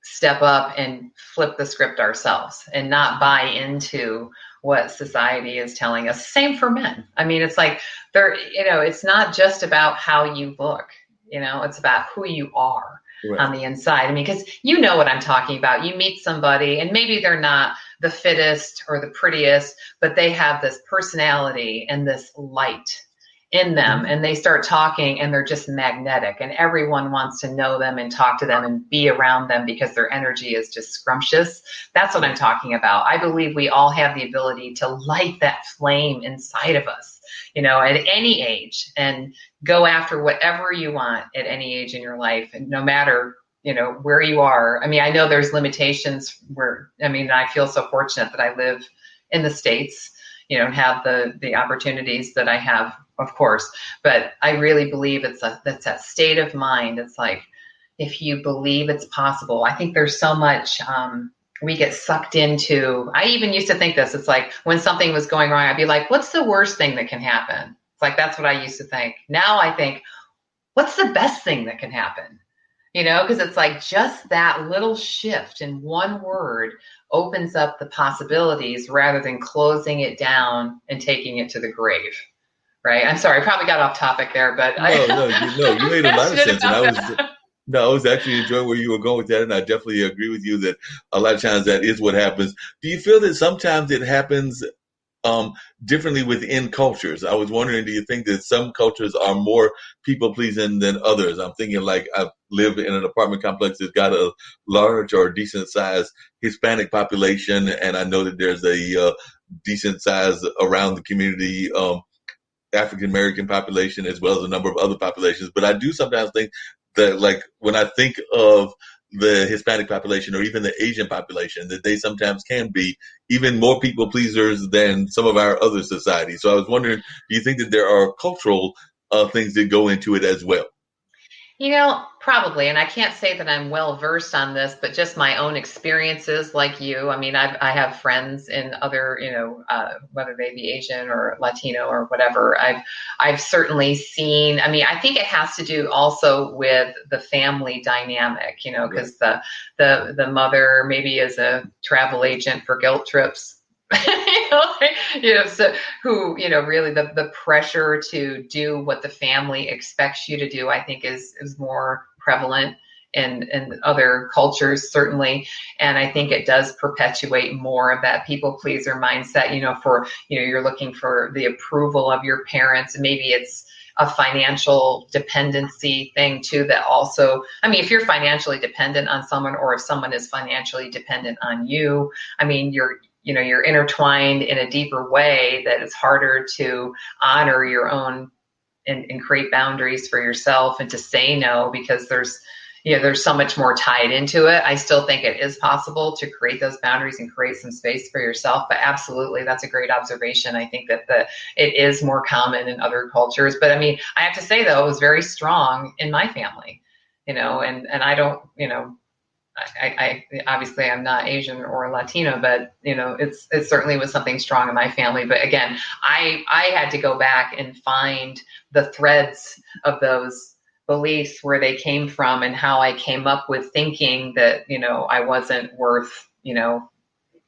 step up and flip the script ourselves and not buy into what society is telling us. Same for men. I mean, it's like it's not just about how you look. It's about who you are on the inside. I mean, because you know what I'm talking about. You meet somebody and maybe they're not the fittest or the prettiest, but they have this personality and this light in them, and they start talking and they're just magnetic and everyone wants to know them and talk to them and be around them because their energy is just scrumptious. That's what I'm talking about. I believe we all have the ability to light that flame inside of us, at any age, and go after whatever you want at any age in your life, and no matter where you are. I mean, I know there's limitations I feel so fortunate that I live in the States, and have the opportunities that I have, of course, but I really believe that's that state of mind. It's like, if you believe it's possible, I think there's so much, we get sucked into. I even used to think this, it's like when something was going wrong, I'd be like, what's the worst thing that can happen? It's like, that's what I used to think. Now I think, what's the best thing that can happen? Because it's like just that little shift in one word opens up the possibilities rather than closing it down and taking it to the grave. Right. I'm sorry. I probably got off topic there, but You made a lot of sense. And that. I was actually enjoying where you were going with that. And I definitely agree with you that a lot of times that is what happens. Do you feel that sometimes it happens differently within cultures? I was wondering, do you think that some cultures are more people pleasing than others? I'm thinking like I live in an apartment complex that's got a large or decent sized Hispanic population. And I know that there's a decent size around the community, African American population, as well as a number of other populations. But I do sometimes think that, like, when I think of the Hispanic population or even the Asian population, that they sometimes can be even more people pleasers than some of our other societies. So I was wondering, do you think that there are cultural things that go into it as well? Probably. And I can't say that I'm well versed on this, but just my own experiences like you. I mean, I have friends in other, whether they be Asian or Latino or whatever. I've certainly seen, I think it has to do also with the family dynamic, because the mother maybe is a travel agent for guilt trips. So who, really the pressure to do what the family expects you to do, I think is more prevalent in other cultures, certainly. And I think it does perpetuate more of that people pleaser mindset, you're looking for the approval of your parents. Maybe it's a financial dependency thing too, that also, if you're financially dependent on someone, or if someone is financially dependent on you, you're intertwined in a deeper way that it's harder to honor your own and create boundaries for yourself and to say no, because there's so much more tied into it. I still think it is possible to create those boundaries and create some space for yourself, but absolutely, that's a great observation. I think that it is more common in other cultures, but I have to say though, it was very strong in my family, and I don't, I obviously I'm not Asian or Latino, but it certainly was something strong in my family. But again, I had to go back and find the threads of those beliefs, where they came from, and how I came up with thinking that I wasn't worth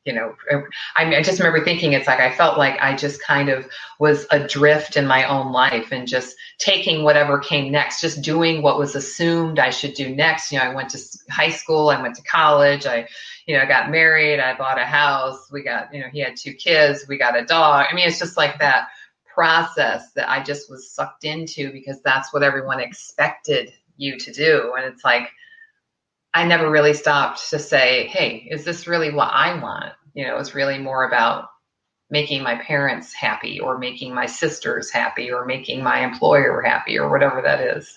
I just remember thinking, it's like I felt like I just kind of was adrift in my own life and just taking whatever came next, just doing what was assumed I should do next. I went to high school, I went to college, I got married, I bought a house, we got, he had 2 kids, we got a dog. It's just like that process that I just was sucked into, because that's what everyone expected you to do. And it's like, I never really stopped to say, hey, is this really what I want? It's really more about making my parents happy, or making my sisters happy, or making my employer happy, or whatever that is.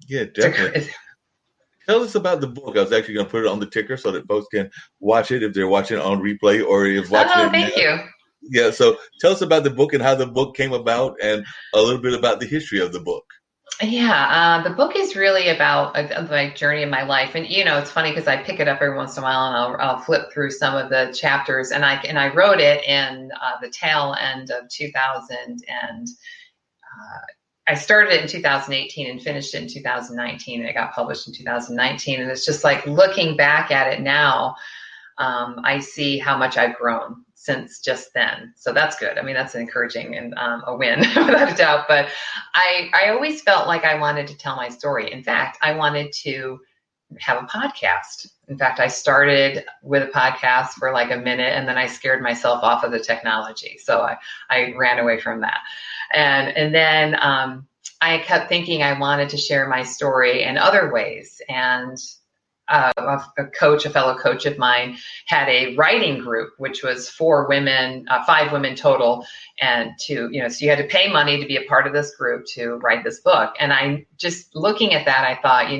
Yeah, definitely. Tell us about the book. I was actually going to put it on the ticker so that folks can watch it if they're watching it on replay, or if watching it. Thank you. Yeah, so tell us about the book and how the book came about, and a little bit about the history of the book. Yeah, the book is really about my journey in my life, and it's funny because I pick it up every once in a while, and I'll flip through some of the chapters, and I wrote it in the tail end of 2000, and I started it in 2018 and finished it in 2019, and it got published in 2019, and it's just like looking back at it now, I see how much I've grown since just then. So that's good. That's encouraging and a win without a doubt. But I always felt like I wanted to tell my story. In fact, I wanted to have a podcast. In fact, I started with a podcast for like a minute, and then I scared myself off of the technology. So I ran away from that. And then I kept thinking I wanted to share my story in other ways. And a fellow coach of mine had a writing group, which was 4 women, 5 women total. And so you had to pay money to be a part of this group to write this book. And I just looking at that, I thought,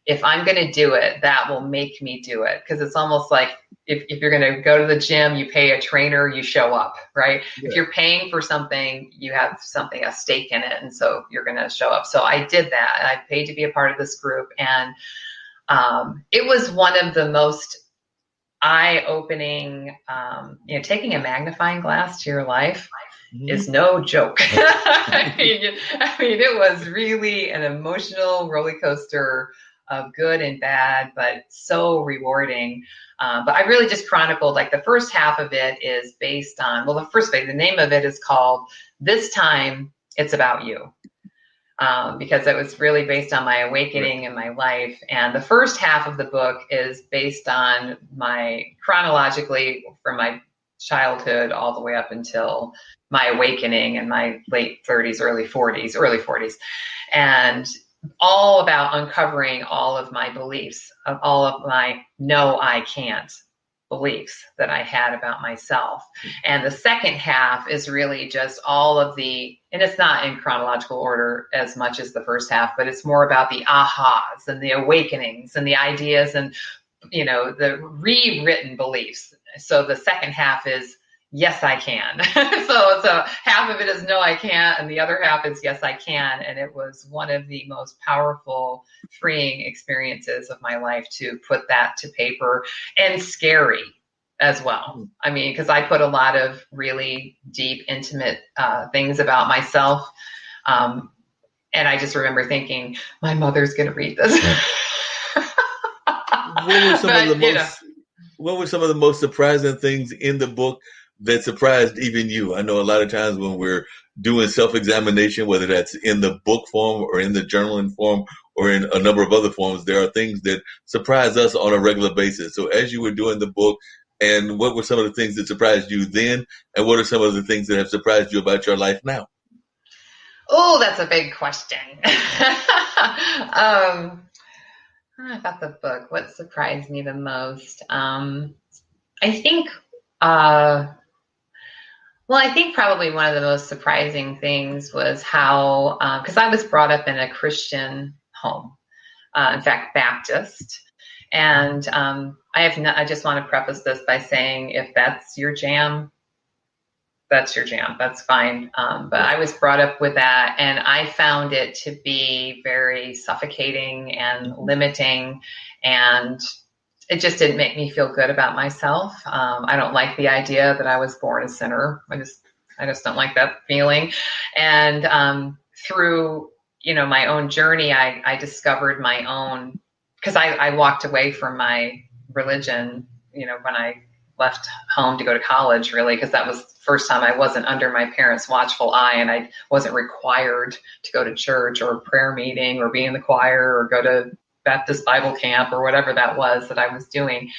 if I'm going to do it, that will make me do it. Because it's almost like if you're going to go to the gym, you pay a trainer, you show up, right? Yeah. If you're paying for something, you have a stake in it. And so you're going to show up. So I did that. I paid to be a part of this group. And it was one of the most eye-opening, taking a magnifying glass to your life is no joke. It was really an emotional roller coaster of good and bad, but so rewarding. But I really just chronicled, like the first half of it is based on, the name of it is called This Time It's About You. Because it was really based on my awakening in my life. And the first half of the book is based on chronologically from my childhood all the way up until my awakening in my late 30s, early 40s. And all about uncovering all of my beliefs, of all of my no, I can't beliefs that I had about myself. And the second half is really just all of and it's not in chronological order as much as the first half, but it's more about the ahas and the awakenings and the ideas and, the rewritten beliefs. So the second half is, yes, I can. so half of it is no, I can't. And the other half is yes, I can. And it was one of the most powerful, freeing experiences of my life to put that to paper, and scary as well. Because I put a lot of really deep, intimate things about myself. And I just remember thinking, my mother's going to read this. What were some of the most surprising things in the book that surprised even you? I know a lot of times when we're doing self-examination, whether that's in the book form or in the journaling form or in a number of other forms, there are things that surprise us on a regular basis. So as you were doing the book, and what were some of the things that surprised you then, and what are some of the things that have surprised you about your life now? Oh, that's a big question. About the book, what surprised me the most? I think, I think probably one of the most surprising things was how, because I was brought up in a Christian home, in fact, Baptist. And I just want to preface this by saying, if that's your jam, that's your jam. That's fine. But I was brought up with that, and I found it to be very suffocating and limiting, and it just didn't make me feel good about myself. I don't like the idea that I was born a sinner. I just don't like that feeling. And through, my own journey, I discovered my own, because I walked away from my religion, when I left home to go to college, really, because that was the first time I wasn't under my parents' watchful eye, and I wasn't required to go to church or prayer meeting or be in the choir or go to Baptist Bible camp or whatever that was that I was doing.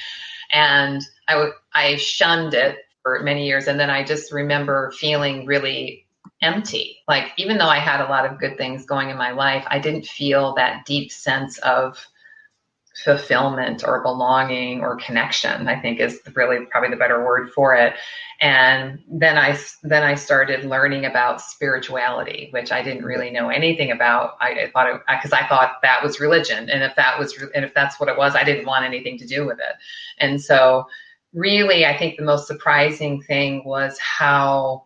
And I shunned it for many years. And then I just remember feeling really empty. Like, even though I had a lot of good things going in my life, I didn't feel that deep sense of fulfillment or belonging or connection, I think is really probably the better word for it. And then I started learning about spirituality, which I didn't really know anything about. I thought that was religion, and if that's what it was, I didn't want anything to do with it. And so, really, I think the most surprising thing was how,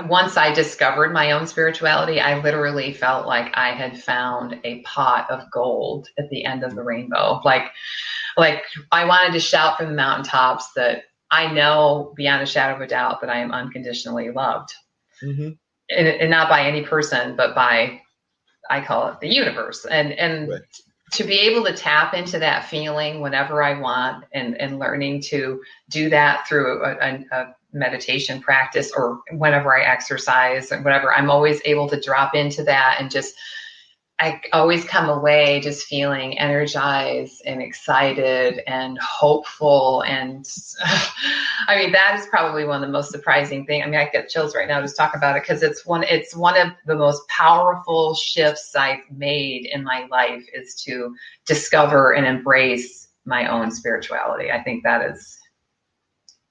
once I discovered my own spirituality, I literally felt like I had found a pot of gold at the end of the rainbow. Like I wanted to shout from the mountaintops that I know beyond a shadow of a doubt that I am unconditionally loved. Mm-hmm. And not by any person, but by, I call it the universe. And right. To be able to tap into that feeling whenever I want, and learning to do that through a meditation practice, or whenever I exercise or whatever, I'm always able to drop into that, and I always come away just feeling energized and excited and hopeful. And that is probably one of the most surprising things. I get chills right now just talk about it, because it's one of the most powerful shifts I've made in my life, is to discover and embrace my own spirituality. I think that is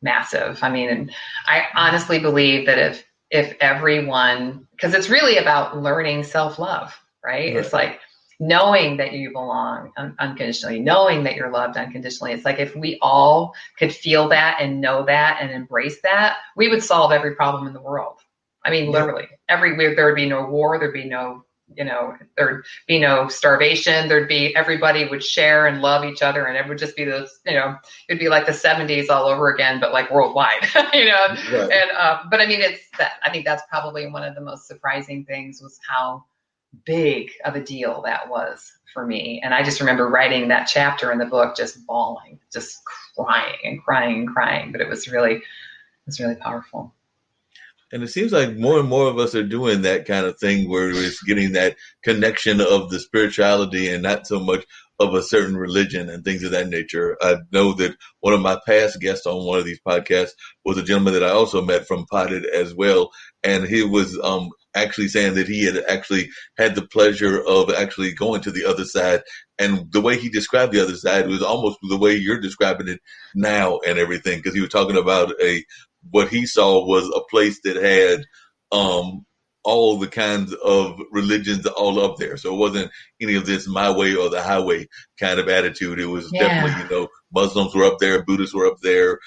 massive. And I honestly believe that if everyone, because it's really about learning self-love, right? It's like knowing that you belong unconditionally, knowing that you're loved unconditionally. It's like, if we all could feel that and know that and embrace that, we would solve every problem in the world. Literally everywhere. There would be no war. There'd be no, there'd be no starvation. Everybody would share and love each other, and it would just be those, it'd be like the 70s all over again, but like worldwide, Right. And, but it's that, I think that's probably one of the most surprising things, was how big of a deal that was for me. And I just remember writing that chapter in the book, just bawling, just crying and crying and crying. But it was really powerful. And it seems like more and more of us are doing that kind of thing, where it's getting that connection of the spirituality and not so much of a certain religion and things of that nature. I know that one of my past guests on one of these podcasts was a gentleman that I also met from Potted as well. And he was actually saying that he had actually had the pleasure of actually going to the other side. And the way he described the other side was almost the way you're describing it now and everything, because he was talking about what he saw was a place that had all the kinds of religions all up there. So it wasn't any of this my way or the highway kind of attitude. It was definitely, Muslims were up there, Buddhists were up there,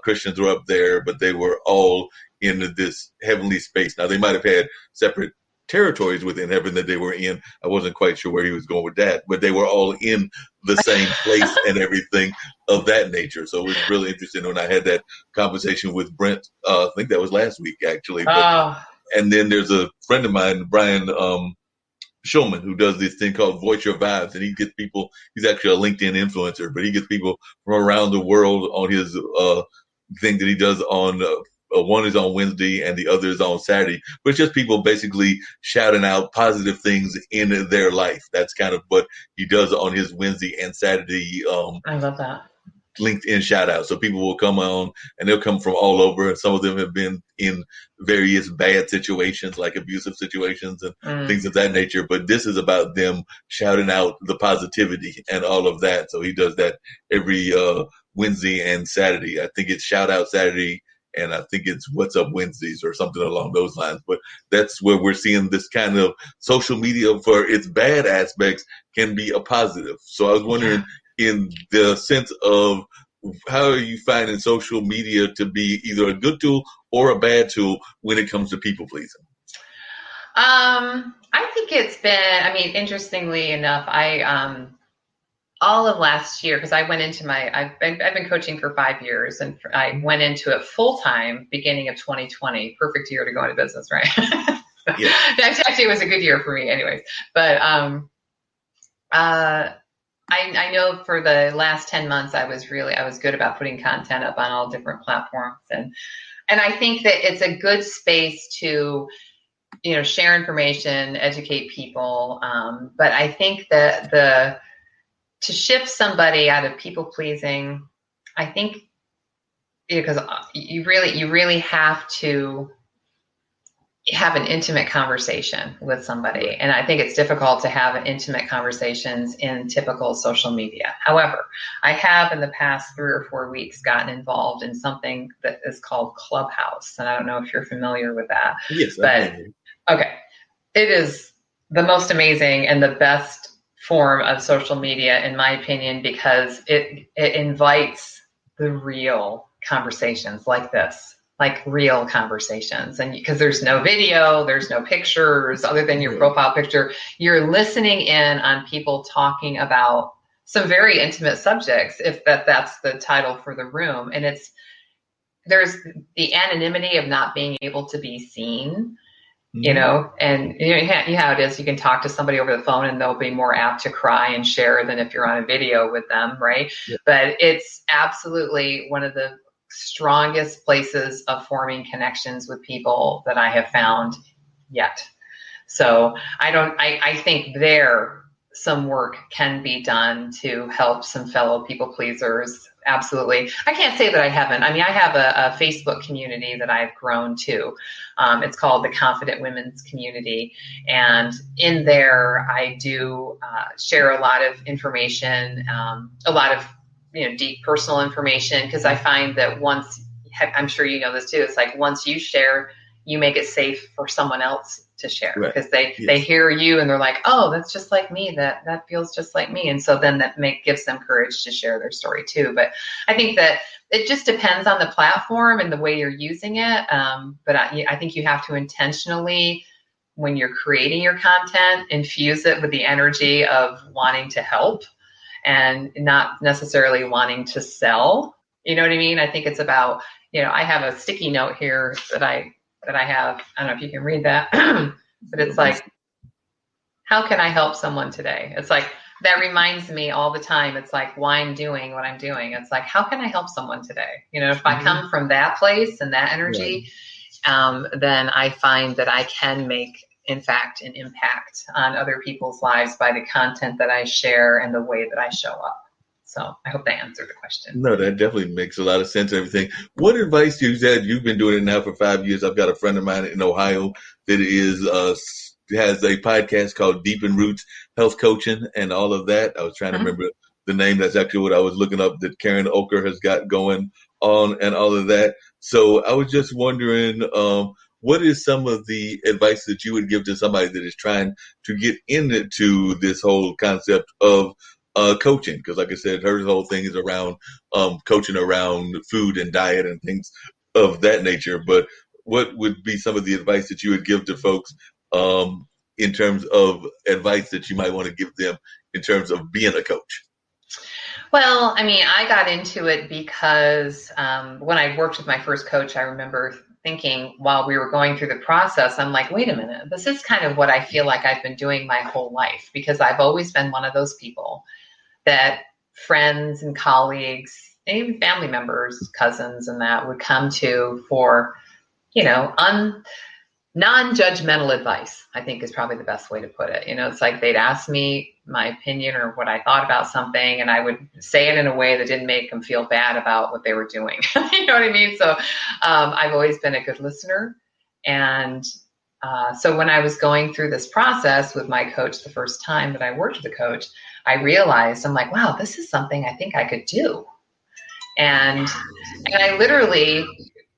Christians were up there, but they were all in this heavenly space. Now, they might have had separate territories within heaven that they were in. I wasn't quite sure where he was going with that, but they were all in the same place and everything of that nature. So it was really interesting when I had that conversation with Brent. I think that was last week, actually. And then there's a friend of mine, Brian Shulman, who does this thing called Voice Your Vibes, and he gets people. He's actually a LinkedIn influencer, but he gets people from around the world on his thing that he does on one is on Wednesday and the other is on Saturday. But it's just people basically shouting out positive things in their life. That's kind of what he does on his Wednesday and Saturday I love that. LinkedIn shout out. So people will come on and they'll come from all over. Some of them have been in various bad situations, like abusive situations and things of that nature. But this is about them shouting out the positivity and all of that. So he does that every Wednesday and Saturday. I think it's shout out Saturday, and I think it's what's up Wednesdays or something along those lines. But that's where we're seeing this kind of social media for its bad aspects can be a positive. So I was wondering, in the sense of how are you finding social media to be either a good tool or a bad tool when it comes to people pleasing? I think it's been, I mean, interestingly enough, I all of last year, because I went into I've been coaching for 5 years, and I went into it full time beginning of 2020. Perfect year to go into business, right? Yeah. Actually, it was a good year for me, anyways. But I know for the last 10 months, I was good about putting content up on all different platforms. And I think that it's a good space to, share information, educate people. But I think that to shift somebody out of people pleasing, I think, because you really have to have an intimate conversation with somebody. And I think it's difficult to have intimate conversations in typical social media. However, I have in the past 3 or 4 weeks gotten involved in something that is called Clubhouse. And I don't know if you're familiar with that. Yes. But okay. It is the most amazing and the best form of social media, in my opinion, because it invites the real conversations like this. Like real conversations. And because there's no video, there's no pictures other than your profile picture, you're listening in on people talking about some very intimate subjects, if that's the title for the room. And there's the anonymity of not being able to be seen, and you know how it is. You can talk to somebody over the phone and they'll be more apt to cry and share than if you're on a video with them, right? Yeah. But it's absolutely one of the strongest places of forming connections with people that I have found yet. So I think some work can be done to help some fellow people pleasers. Absolutely. I can't say that I haven't. I mean, I have a Facebook community that I've grown to. It's called the Confident Women's Community. And in there, I do share a lot of information, a lot of deep personal information, because I find that I'm sure you know this too, it's like once you share, you make it safe for someone else to share, because they hear you and they're like, oh, that's just like me, that feels just like me. And so then that gives them courage to share their story too. But I think that it just depends on the platform and the way you're using it. But I think you have to intentionally, when you're creating your content, infuse it with the energy of wanting to help and not necessarily wanting to sell. You know what I mean? I think it's about, I have a sticky note here that I have. I don't know if you can read that, but it's like, how can I help someone today? It's like, that reminds me all the time. It's like, why I'm doing what I'm doing. It's like, how can I help someone today? If I come from that place and that energy, then I find that I can make, in fact, an impact on other people's lives by the content that I share and the way that I show up. So I hope that answered the question. No, that definitely makes a lot of sense and everything. What advice do you said you've been doing it now for 5 years? I've got a friend of mine in Ohio that has a podcast called Deep in Roots Health Coaching and all of that. I was trying to remember the name. That's actually what I was looking up, that Karen Oker has got going on and all of that. So I was just wondering, what is some of the advice that you would give to somebody that is trying to get into this whole concept of coaching? Because like I said, her whole thing is around coaching around food and diet and things of that nature. But what would be some of the advice that you would give to folks in terms of advice that you might want to give them in terms of being a coach? Well, I mean, I got into it because when I worked with my first coach, I remember thinking while we were going through the process, I'm like, wait a minute, this is kind of what I feel like I've been doing my whole life, because I've always been one of those people that friends and colleagues even family members, cousins, and that would come to for, non-judgmental advice, I think is probably the best way to put it. It's like they'd ask me my opinion or what I thought about something, and I would say it in a way that didn't make them feel bad about what they were doing. You know what I mean? So I've always been a good listener. And so when I was going through this process with my coach the first time that I worked with a coach, I realized, I'm like, wow, this is something I think I could do. And I literally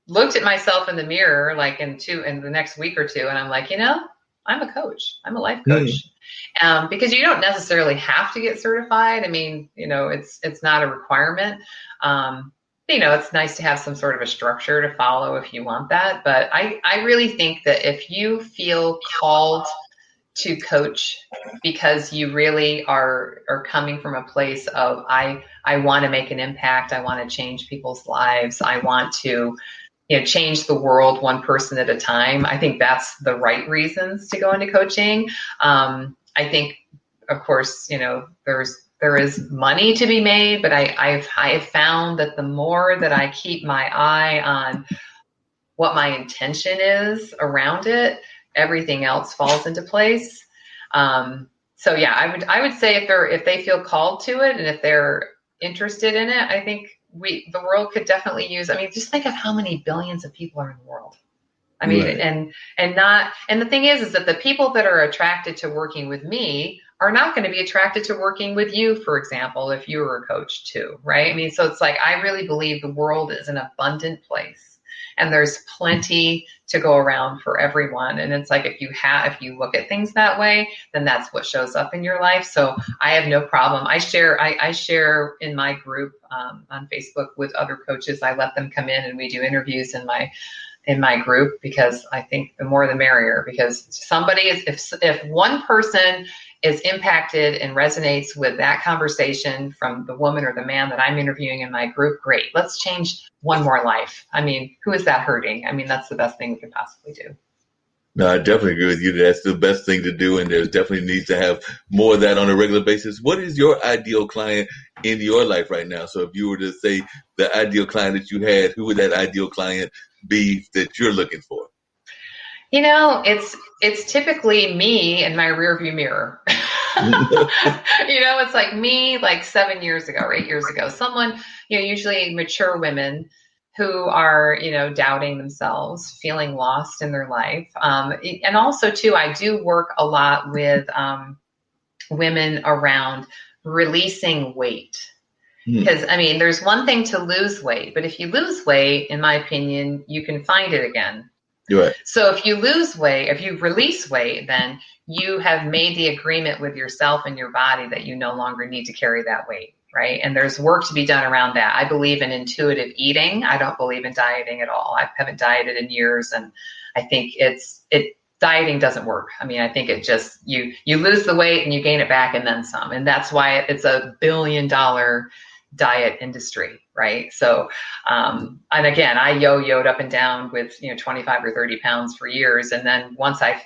looked at myself in the mirror, like in the next week or two, and I'm like, I'm a coach. I'm a life coach. Because you don't necessarily have to get certified. I mean, it's not a requirement. It's nice to have some sort of a structure to follow if you want that. But I really think that if you feel called to coach because you really are coming from a place of, I want to make an impact. I want to change people's lives. I want to change the world one person at a time. I think that's the right reasons to go into coaching. I think, of course, there is money to be made, but I've found that the more that I keep my eye on what my intention is around it, everything else falls into place. So yeah, I would say if they feel called to it and if they're interested in it, I think the world could definitely use. I mean, just think of how many billions of people are in the world. I mean, right. and the thing is that the people that are attracted to working with me are not going to be attracted to working with you, for example, if you were a coach too, right? I mean, so it's like, I really believe the world is an abundant place and there's plenty to go around for everyone. And it's like, if you look at things that way, then that's what shows up in your life. So I have no problem. I share in my group on Facebook with other coaches. I let them come in and we do interviews in my group, because I think the more the merrier, because if one person is impacted and resonates with that conversation from the woman or the man that I'm interviewing in my group, great. Let's change one more life. I mean, who is that hurting? I mean, that's the best thing we could possibly do. No, I definitely agree with you. That's the best thing to do, and there's definitely needs to have more of that on a regular basis. What is your ideal client in your life right now? So if you were to say the ideal client that you had, who would that ideal client be that you're looking for? It's typically me in my rearview mirror. It's like me, like 7 years ago or 8 years ago, someone, usually mature women who are, doubting themselves, feeling lost in their life. And also too, I do work a lot with women around releasing weight. Because, I mean, there's one thing to lose weight, but if you lose weight, in my opinion, you can find it again. Right. So if you lose weight, if you release weight, then you have made the agreement with yourself and your body that you no longer need to carry that weight, right? And there's work to be done around that. I believe in intuitive eating. I don't believe in dieting at all. I haven't dieted in years, and I think dieting doesn't work. I mean, I think it just, you lose the weight and you gain it back and then some. And that's why it's $1 billion diet industry, right? So, and again, I yo-yoed up and down with, 25 or 30 pounds for years. And then once I,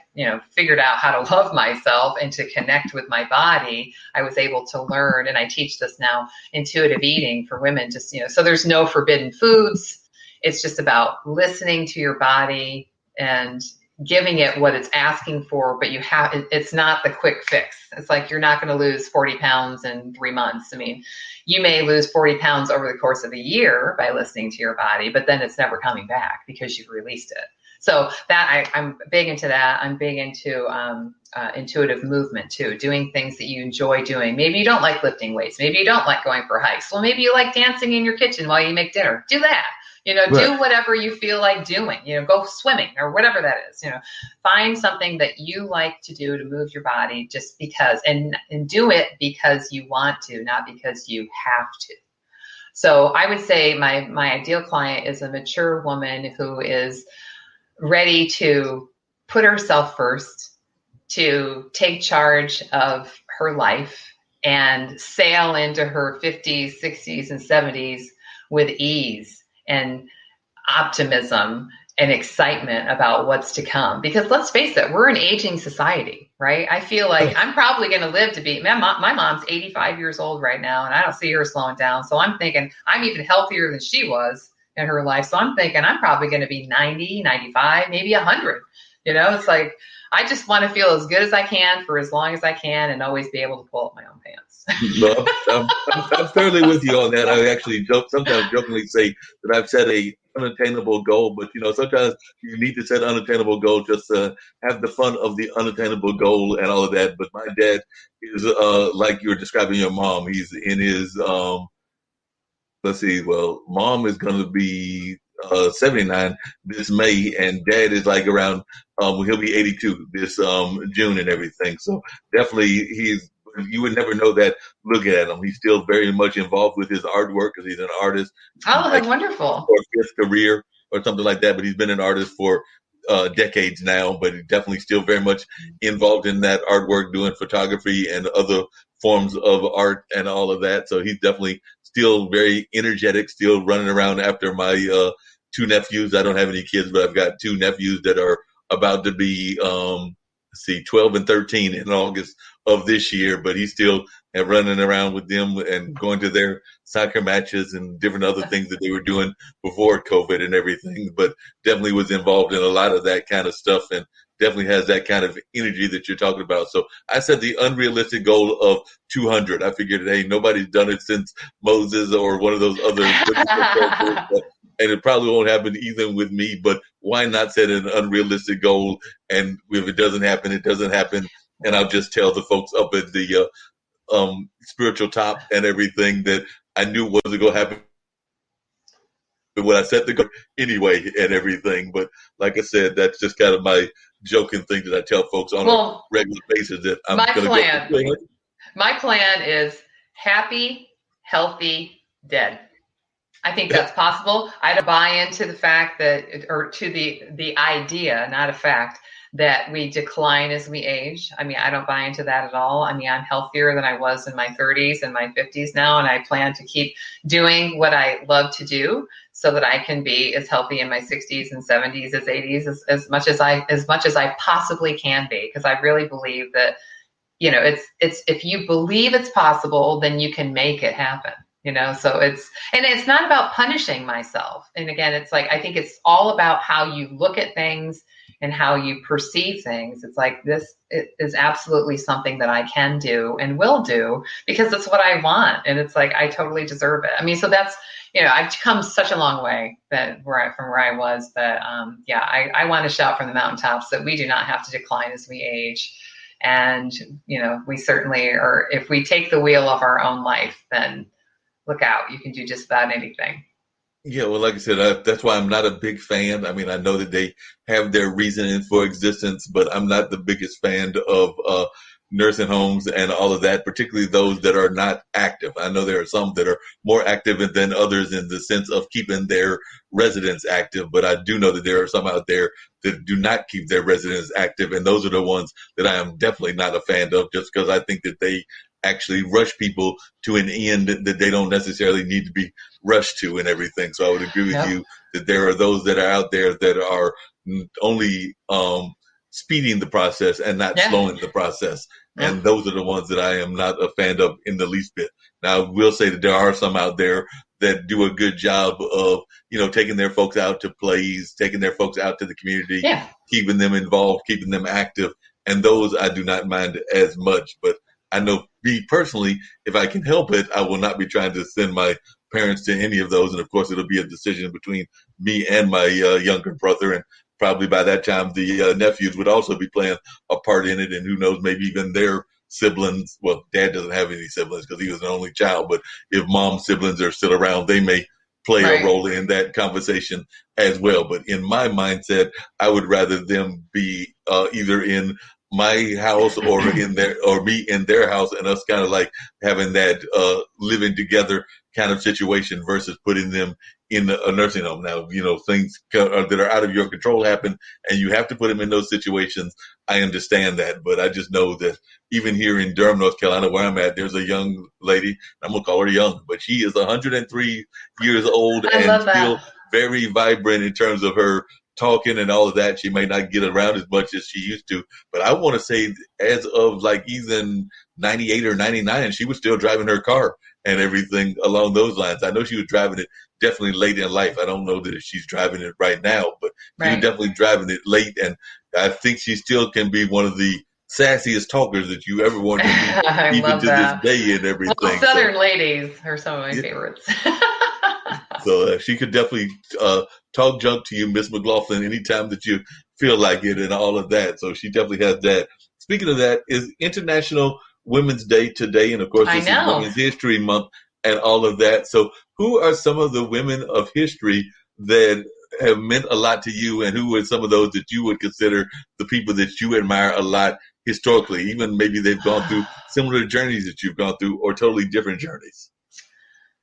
figured out how to love myself and to connect with my body, I was able to learn, and I teach this now, intuitive eating for women, just, so there's no forbidden foods. It's just about listening to your body and giving it what it's asking for, but it's not the quick fix. It's like, you're not going to lose 40 pounds in 3 months. I mean, you may lose 40 pounds over the course of a year by listening to your body, but then it's never coming back because you've released it. So that I'm big into that. I'm big into intuitive movement too, doing things that you enjoy doing. Maybe you don't like lifting weights. Maybe you don't like going for hikes. Well, maybe you like dancing in your kitchen while you make dinner. Do that. Right. Do whatever you feel like doing, go swimming or whatever that is, find something that you like to do to move your body just because, and do it because you want to, not because you have to. So I would say my ideal client is a mature woman who is ready to put herself first, to take charge of her life and sail into her 50s, 60s, and 70s with ease and optimism and excitement about what's to come. Because let's face it, we're an aging society, right? I feel like I'm probably going to live to be, my mom's 85 years old right now, and I don't see her slowing down. So I'm thinking I'm even healthier than she was in her life. So I'm thinking I'm probably going to be 90, 95, maybe 100. It's like, I just want to feel as good as I can for as long as I can and always be able to pull up my own pants. No, I'm fairly with you on that. I actually sometimes jokingly say that I've set a unattainable goal, but sometimes you need to set unattainable goals just to have the fun of the unattainable goal and all of that. But my dad is like you were describing your mom. He's in his let's see, well, mom is going to be 79 this May, and dad is like around he'll be 82 this June and everything. So definitely you would never know that looking at him. He's still very much involved with his artwork because he's an artist. Oh, that's wonderful. For his career or something like that, but he's been an artist for decades now, but he's definitely still very much involved in that artwork, doing photography and other forms of art and all of that. So he's definitely still very energetic, still running around after my two nephews. I don't have any kids, but I've got two nephews that are about to be 12 and 13 in August of this year, but he's still running around with them and going to their soccer matches and different other things that they were doing before COVID and everything, but definitely was involved in a lot of that kind of stuff and definitely has that kind of energy that you're talking about. So I set the unrealistic goal of 200. I figured, hey, nobody's done it since Moses or one of those other and it probably won't happen even with me, but why not set an unrealistic goal? And if it doesn't happen, it doesn't happen. And I'll just tell the folks up at the spiritual top and everything that I knew wasn't going to happen when I set the goal anyway and everything. But like I said, that's just kind of my joking thing that I tell folks on a regular basis that I'm going to go. My plan is happy, healthy, dead. I think that's possible. I don't buy into the fact that, or to the idea, not a fact, that we decline as we age. I mean, I don't buy into that at all. I mean, I'm healthier than I was in my 30s and my 50s now, and I plan to keep doing what I love to do so that I can be as healthy in my 60s and 70s as 80s as much as I possibly can be, because I really believe that, it's if you believe it's possible, then you can make it happen. So it's not about punishing myself. And again, it's like, I think it's all about how you look at things and how you perceive things. It's like, it is absolutely something that I can do and will do because it's what I want. And it's like, I totally deserve it. I mean, so that's, I've come such a long way from where I was, but I want to shout from the mountaintops that we do not have to decline as we age. And, we certainly are, if we take the wheel of our own life, then look out, you can do just about anything. Yeah, well, like I said, that's why I'm not a big fan. I mean, I know that they have their reasoning for existence, but I'm not the biggest fan of nursing homes and all of that, particularly those that are not active. I know there are some that are more active than others in the sense of keeping their residents active, but I do know that there are some out there that do not keep their residents active, and those are the ones that I am definitely not a fan of, just because I think that they actually rush people to an end that they don't necessarily need to be rushed to and everything. So I would agree with you that there are those that are out there that are only speeding the process and not slowing the process. And those are the ones that I am not a fan of in the least bit. Now, I will say that there are some out there that do a good job of, taking their folks out to plays, taking their folks out to the community, keeping them involved, keeping them active. And those I do not mind as much. But I know me personally, if I can help it, I will not be trying to send my parents to any of those. And of course, it'll be a decision between me and my younger brother. And probably by that time, the nephews would also be playing a part in it. And who knows, maybe even their siblings. Well, dad doesn't have any siblings because he was an only child. But if mom's siblings are still around, they may play a role in that conversation as well. But in my mindset, I would rather them be either in my house or me in their house, and us kind of like having that living together kind of situation versus putting them in a nursing home. Now, things that are out of your control happen and you have to put them in those situations. I understand that, but I just know that even here in Durham, North Carolina, where I'm at, there's a young lady, I'm going to call her young, but she is 103 years old and still very vibrant in terms of her talking and all of that. She may not get around as much as she used to. But I want to say, as of like even 98 or 99, she was still driving her car and everything along those lines. I know she was driving it definitely late in life. I don't know that if she's driving it right now, but she was Right. definitely driving it late. And I think she still can be one of the sassiest talkers that you ever want to meet, I even love to this that. day and Well, everything. So, Southern ladies are some of my yeah, favorites. so she could definitely talk junk to you, Miss McLaughlin, anytime that you feel like it and all of that. So she definitely has that. Speaking of that, is International Women's Day today. And of course, I this is know. Women's History Month and all of that. So who are some of the women of history that have meant a lot to you, and who are some of those that you would consider the people that you admire a lot historically? Even maybe they've gone through similar journeys that you've gone through or totally different journeys.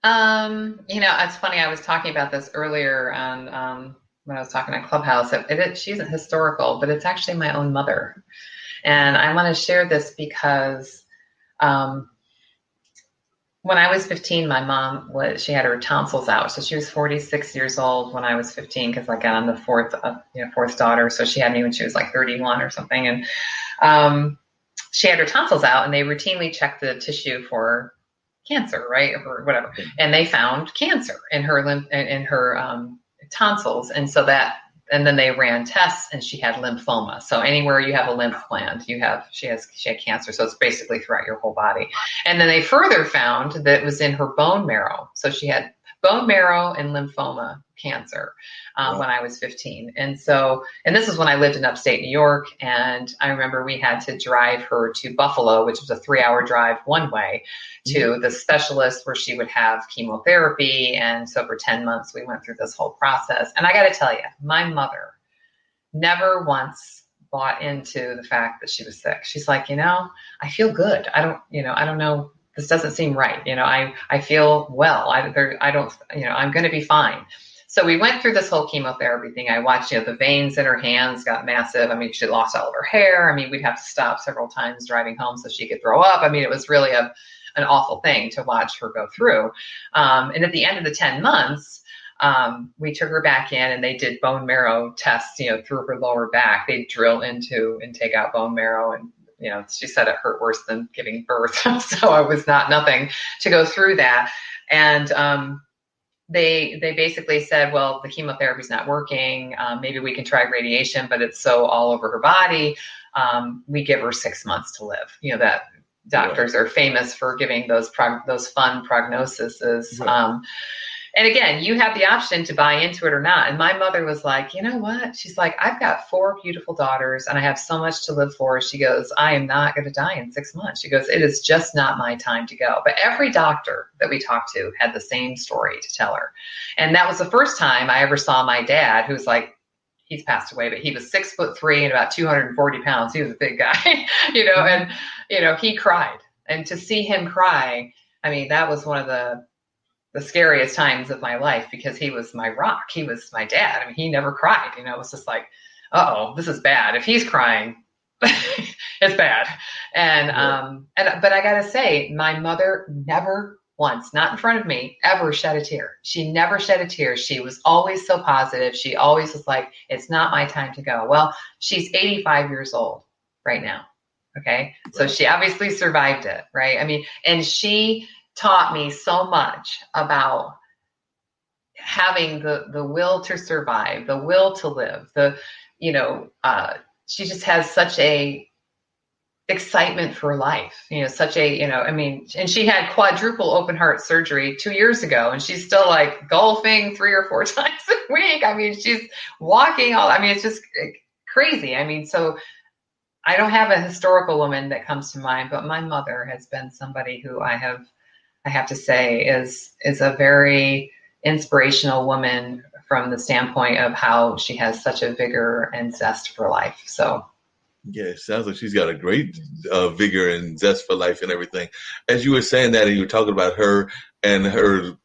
It's funny. I was talking about this earlier on when I was talking on Clubhouse. She isn't historical, but it's actually my own mother. And I want to share this because when I was 15, my mom she had her tonsils out. So she was 46 years old when I was 15, because I got on the fourth daughter. So she had me when she was like 31 or something. And she had her tonsils out, and they routinely checked the tissue for cancer, right? Or whatever. And they found cancer in her tonsils. And then they ran tests, and she had lymphoma. So anywhere you have a lymph gland, she had cancer. So it's basically throughout your whole body. And then they further found that it was in her bone marrow. So she had bone marrow and lymphoma cancer when I was 15. And this is when I lived in upstate New York. And I remember we had to drive her to Buffalo, which was a 3-hour drive one way, to the specialist where she would have chemotherapy. And so for 10 months, we went through this whole process. And I got to tell you, my mother never once bought into the fact that she was sick. She's like, I feel good. I don't know. This doesn't seem right. I feel well. I don't, I'm going to be fine. So we went through this whole chemotherapy thing. I watched, the veins in her hands got massive. I mean, she lost all of her hair. I mean, we'd have to stop several times driving home so she could throw up. I mean, it was really an awful thing to watch her go through. And at the end of the 10 months, we took her back in, and they did bone marrow tests, through her lower back. They drill into and take out bone marrow, and she said it hurt worse than giving birth. So it was nothing to go through that. And they basically said, well, the chemotherapy is not working. Maybe we can try radiation, but it's so all over her body. We give her 6 months to live. That doctors are famous for giving those fun prognoses. Right. And again, you have the option to buy into it or not. And my mother was like, you know what? She's like, I've got 4 beautiful daughters, and I have so much to live for. She goes, I am not going to die in 6 months. She goes, it is just not my time to go. But every doctor that we talked to had the same story to tell her. And that was the first time I ever saw my dad, who's like, he's passed away, but he was 6'3" and about 240 pounds. He was a big guy, and, he cried. And to see him cry, I mean, that was one of the scariest times of my life, because he was my rock. He was my dad. I mean, he never cried. It was just like, uh-oh, this is bad. If he's crying, it's bad. But I gotta say, my mother never once, not in front of me, ever shed a tear. She never shed a tear. She was always so positive. She always was like, it's not my time to go. Well, she's 85 years old right now. Okay. So she obviously survived it. Right. I mean, and she taught me so much about having the will to survive, the will to live, she just has such a excitement for life, such a, and she had quadruple open heart surgery 2 years ago, and she's still like golfing 3 or 4 times a week. I mean, she's walking it's just crazy. I mean, so I don't have a historical woman that comes to mind, but my mother has been somebody who I have to say is a very inspirational woman from the standpoint of how she has such a vigor and zest for life. So, yeah, it sounds like she's got a great vigor and zest for life and everything. As you were saying that, and you were talking about her and her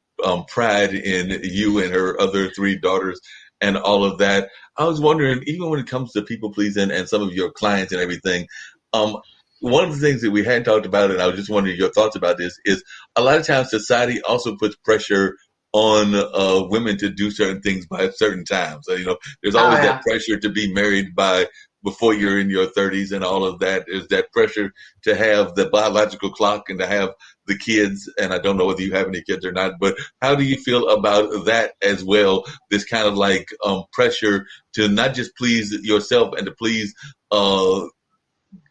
pride in you and her other 3 daughters and all of that, I was wondering, even when it comes to people pleasing and some of your clients and everything, one of the things that we hadn't talked about, and I was just wondering your thoughts about this, is a lot of times society also puts pressure on women to do certain things by a certain time. So, there's Oh always that yeah. pressure to be married by before you're in your 30s and all of that. There's that pressure to have the biological clock and to have the kids. And I don't know whether you have any kids or not, but how do you feel about that as well? This kind of like pressure to not just please yourself and to please uh,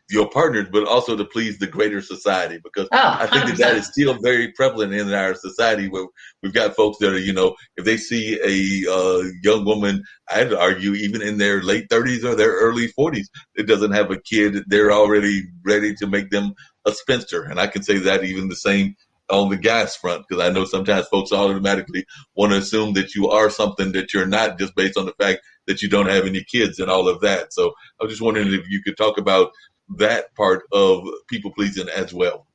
your partners, but also to please the greater society, because Oh, I think that that 100%. is still very prevalent in our society where we've got folks that are, if they see a young woman, I'd argue even in their late 30s or their early 40s, that doesn't have a kid, they're already ready to make them a spinster. And I can say that even the same on the guy's front, because I know sometimes folks automatically want to assume that you are something that you're not just based on the fact that you don't have any kids and all of that. So I was just wondering if you could talk about that part of people pleasing as well.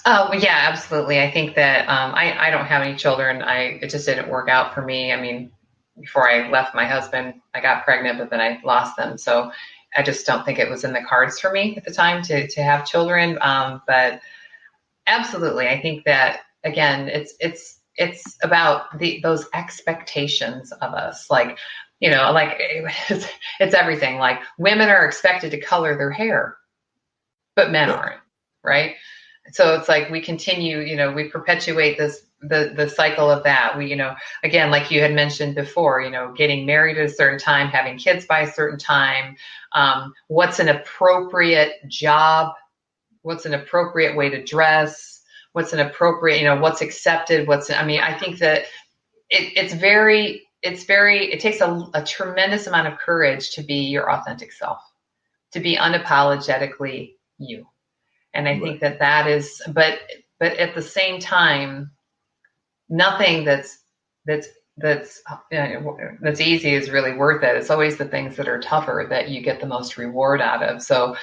Oh, yeah, absolutely. I think that I don't have any children. It just didn't work out for me. I mean, before I left my husband, I got pregnant, but then I lost them. So I just don't think it was in the cards for me at the time to have children. But absolutely, I think that again, it's about those expectations of us, like like it's everything. Like women are expected to color their hair, but men Right. aren't, right? So it's like we continue, we perpetuate the cycle of that. We, again, like you had mentioned before, getting married at a certain time, having kids by a certain time. What's an appropriate job? What's an appropriate way to dress? What's an appropriate, what's accepted? I think that it takes a tremendous amount of courage to be your authentic self, to be unapologetically you. And I Right. think that is, but at the same time, nothing that's that's easy is really worth it. It's always the things that are tougher that you get the most reward out of. So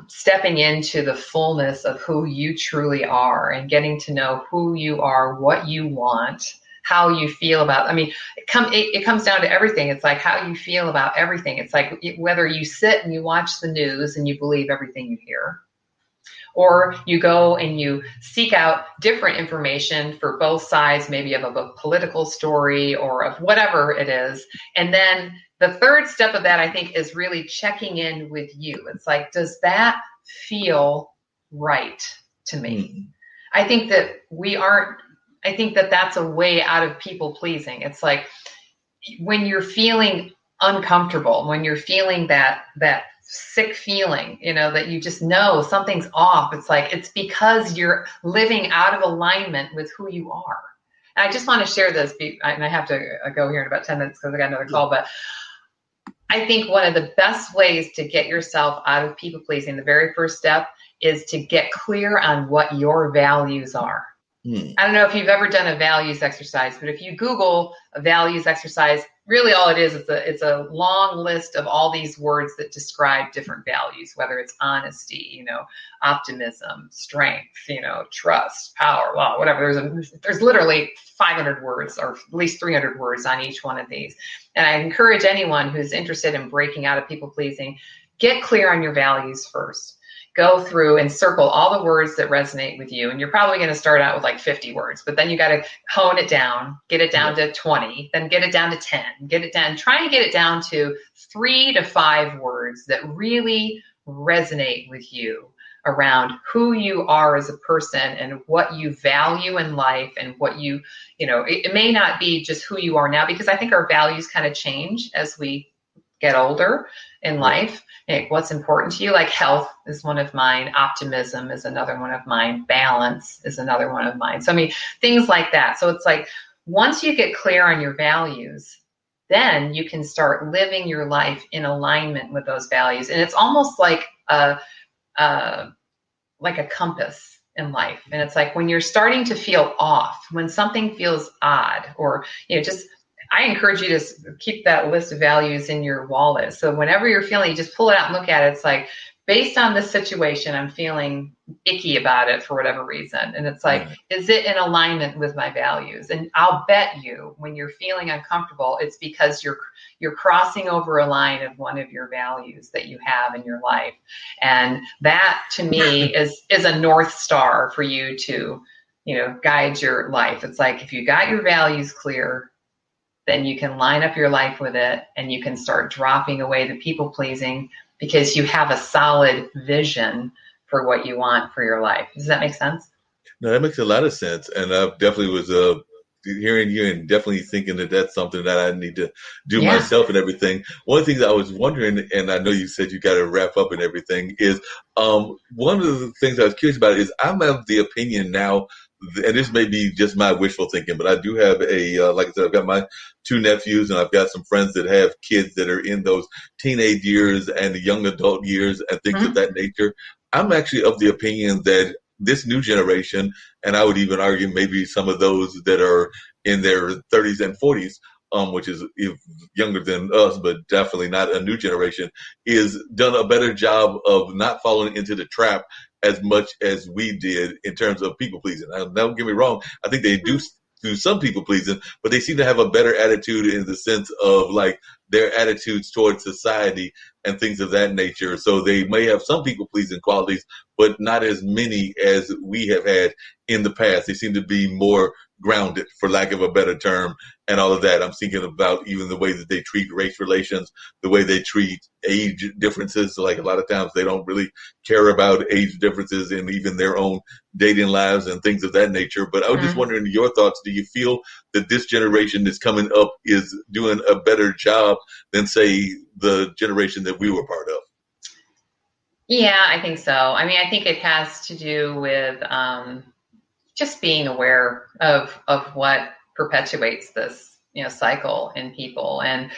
stepping into the fullness of who you truly are and getting to know who you are, what you want, how you feel about, it comes down to everything. It's like how you feel about everything. It's like whether you sit and you watch the news and you believe everything you hear, or you go and you seek out different information for both sides, maybe of a political story or of whatever it is. And then the third step of that, I think, is really checking in with you. It's like, does that feel right to me? Mm. I think that that's a way out of people pleasing. It's like when you're feeling uncomfortable, when you're feeling that sick feeling, that you just know something's off. It's because you're living out of alignment with who you are. And I just want to share this, and I have to go here in about 10 minutes because I got another call, but I think one of the best ways to get yourself out of people pleasing, the very first step, is to get clear on what your values are. Mm. I don't know if you've ever done a values exercise, but if you Google a values exercise, really all it is it's a long list of all these words that describe different values, whether it's honesty, optimism, strength, trust, power, well, whatever. There's literally 500 words or at least 300 words on each one of these. And I encourage anyone who's interested in breaking out of people pleasing, get clear on your values first. Go through and circle all the words that resonate with you. And you're probably going to start out with like 50 words, but then you got to hone it down, get it down to 20, then get it down to 10, try and get it down to 3 to 5 words that really resonate with you around who you are as a person and what you value in life and what it may not be just who you are now, because I think our values kind of change as we get older in life. Like what's important to you, like health is one of mine, optimism is another one of mine, balance is another one of mine. So things like that. So it's like once you get clear on your values, then you can start living your life in alignment with those values. And it's almost like a compass in life. And it's like when you're starting to feel off, when something feels odd, or I encourage you to keep that list of values in your wallet. So whenever you're feeling, you just pull it out and look at it. It's like, based on this situation, I'm feeling icky about it for whatever reason. And it's like, is it in alignment with my values? And I'll bet you when you're feeling uncomfortable, it's because you're crossing over a line of one of your values that you have in your life. And that to me is a North Star for you to guides your life. It's like, if you got your values clear, then you can line up your life with it, and you can start dropping away the people pleasing, because you have a solid vision for what you want for your life. Does that make sense? No, that makes a lot of sense. And I definitely was hearing you and definitely thinking that that's something that I need to do Yeah. myself and everything. One of the things I was wondering, and I know you said you got to wrap up and everything, is one of the things I was curious about is I'm of the opinion now, and this may be just my wishful thinking, but I do have like I said, I've got my two nephews and I've got some friends that have kids that are in those teenage years and the young adult years and things of Mm-hmm. that nature. I'm actually of the opinion that this new generation, and I would even argue maybe some of those that are in their 30s and 40s, which is younger than us, but definitely not a new generation, is done a better job of not falling into the trap as much as we did in terms of people pleasing. Now, don't get me wrong. I think they do some people pleasing, but they seem to have a better attitude in the sense of like their attitudes towards society and things of that nature. So they may have some people pleasing qualities, but not as many as we have had in the past. They seem to be more grounded, for lack of a better term, and all of that. I'm thinking about even the way that they treat race relations, the way they treat age differences. Like a lot of times they don't really care about age differences in even their own dating lives and things of that nature. But I was just Mm-hmm. wondering your thoughts. Do you feel that this generation that's coming up is doing a better job than, say, the generation that we were part of? Yeah, I think so. I mean, I think it has to do with just being aware of what perpetuates this cycle in people. And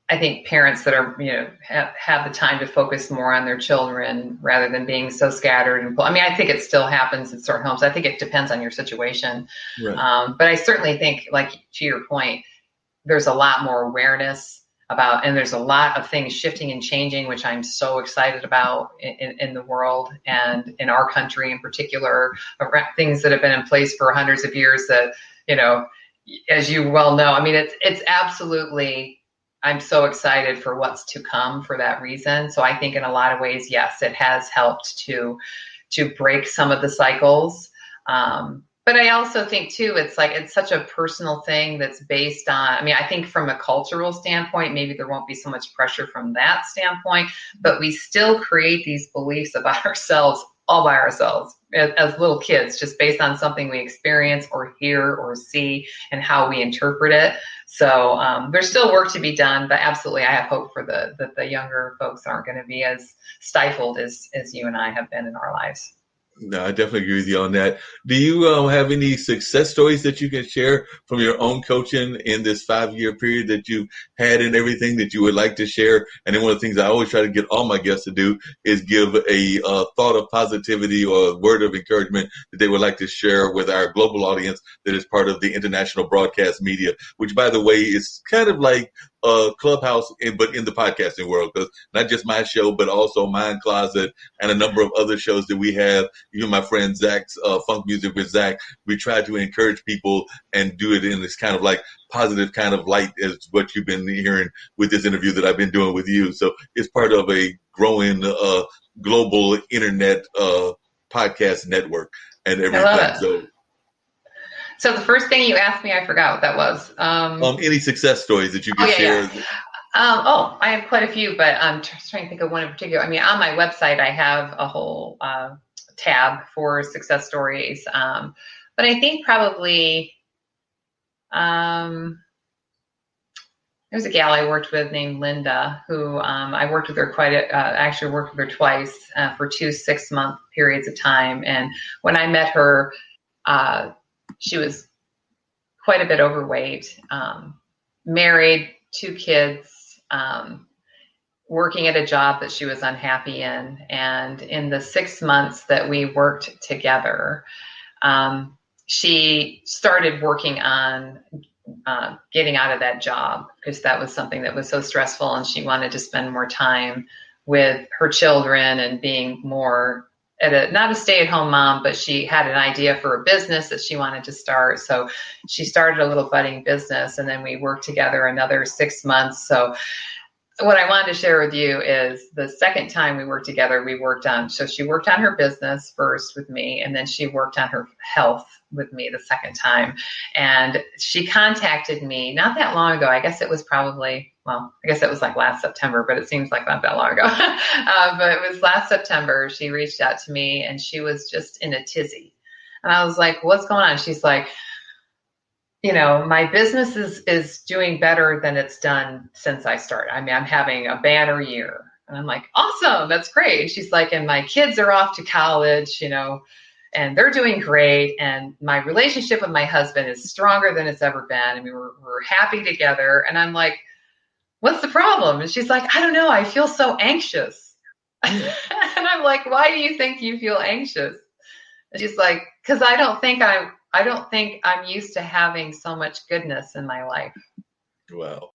I think parents that are have the time to focus more on their children rather than being so scattered. And I mean, I think it still happens in certain homes. I think it depends on your situation. Right. But I certainly think, like, to your point, there's a lot more awareness about, and there's a lot of things shifting and changing, which I'm so excited about in the world and in our country in particular, things that have been in place for hundreds of years that, as you well know, I mean, it's absolutely, I'm so excited for what's to come for that reason. So I think in a lot of ways, yes, it has helped to break some of the cycles. But I also think too, it's like, it's such a personal thing that's based on, I mean, I think from a cultural standpoint, maybe there won't be so much pressure from that standpoint, but we still create these beliefs about ourselves all by ourselves as little kids, just based on something we experience or hear or see and how we interpret it. So there's still work to be done, but absolutely, I have hope for that the younger folks aren't going to be as stifled as you and I have been in our lives. No, I definitely agree with you on that. Do you have any success stories that you can share from your own coaching in this 5-year period that you've had and everything that you would like to share? And then one of the things I always try to get all my guests to do is give a thought of positivity or a word of encouragement that they would like to share with our global audience that is part of the international broadcast media, which, by the way, is kind of like Clubhouse, but in the podcasting world, because not just my show, but also Mind Closet and a number of other shows that we have. Even my friend Zach's Funk Music with Zach, we try to encourage people and do it in this kind of like positive kind of light as what you've been hearing with this interview that I've been doing with you. So it's part of a growing global internet podcast network and I love everything. it. So the first thing you asked me, I forgot what that was. Any success stories that you can share? Yeah. I have quite a few, but I'm trying to think of one in particular. I mean, on my website, I have a whole tab for success stories. But I think probably there was a gal I worked with named Linda, who I worked with her actually worked with her twice for 2 6-month periods of time. And when I met her, she was quite a bit overweight, married, 2 kids, working at a job that she was unhappy in. And in the 6 months that we worked together, she started working on getting out of that job, because that was something that was so stressful, and she wanted to spend more time with her children and being more not a stay-at-home mom, but she had an idea for a business that she wanted to start. So she started a little budding business, and then we worked together another 6 months. So what I wanted to share with you is the second time we worked together, so she worked on her business first with me, and then she worked on her health with me the second time. And she contacted me not that long ago. I guess it was like last September, but it seems like not that long ago. But it was last September. She reached out to me and she was just in a tizzy. And I was like, what's going on? She's like, my business is doing better than it's done since I started. I mean, I'm having a banner year. And I'm like, awesome, that's great. And she's like, and my kids are off to college, and they're doing great. And my relationship with my husband is stronger than it's ever been. I mean, we're happy together. And I'm like, what's the problem? And she's like, I don't know. I feel so anxious. And I'm like, why do you think you feel anxious? And she's like, because I don't think I'm used to having so much goodness in my life. Wow.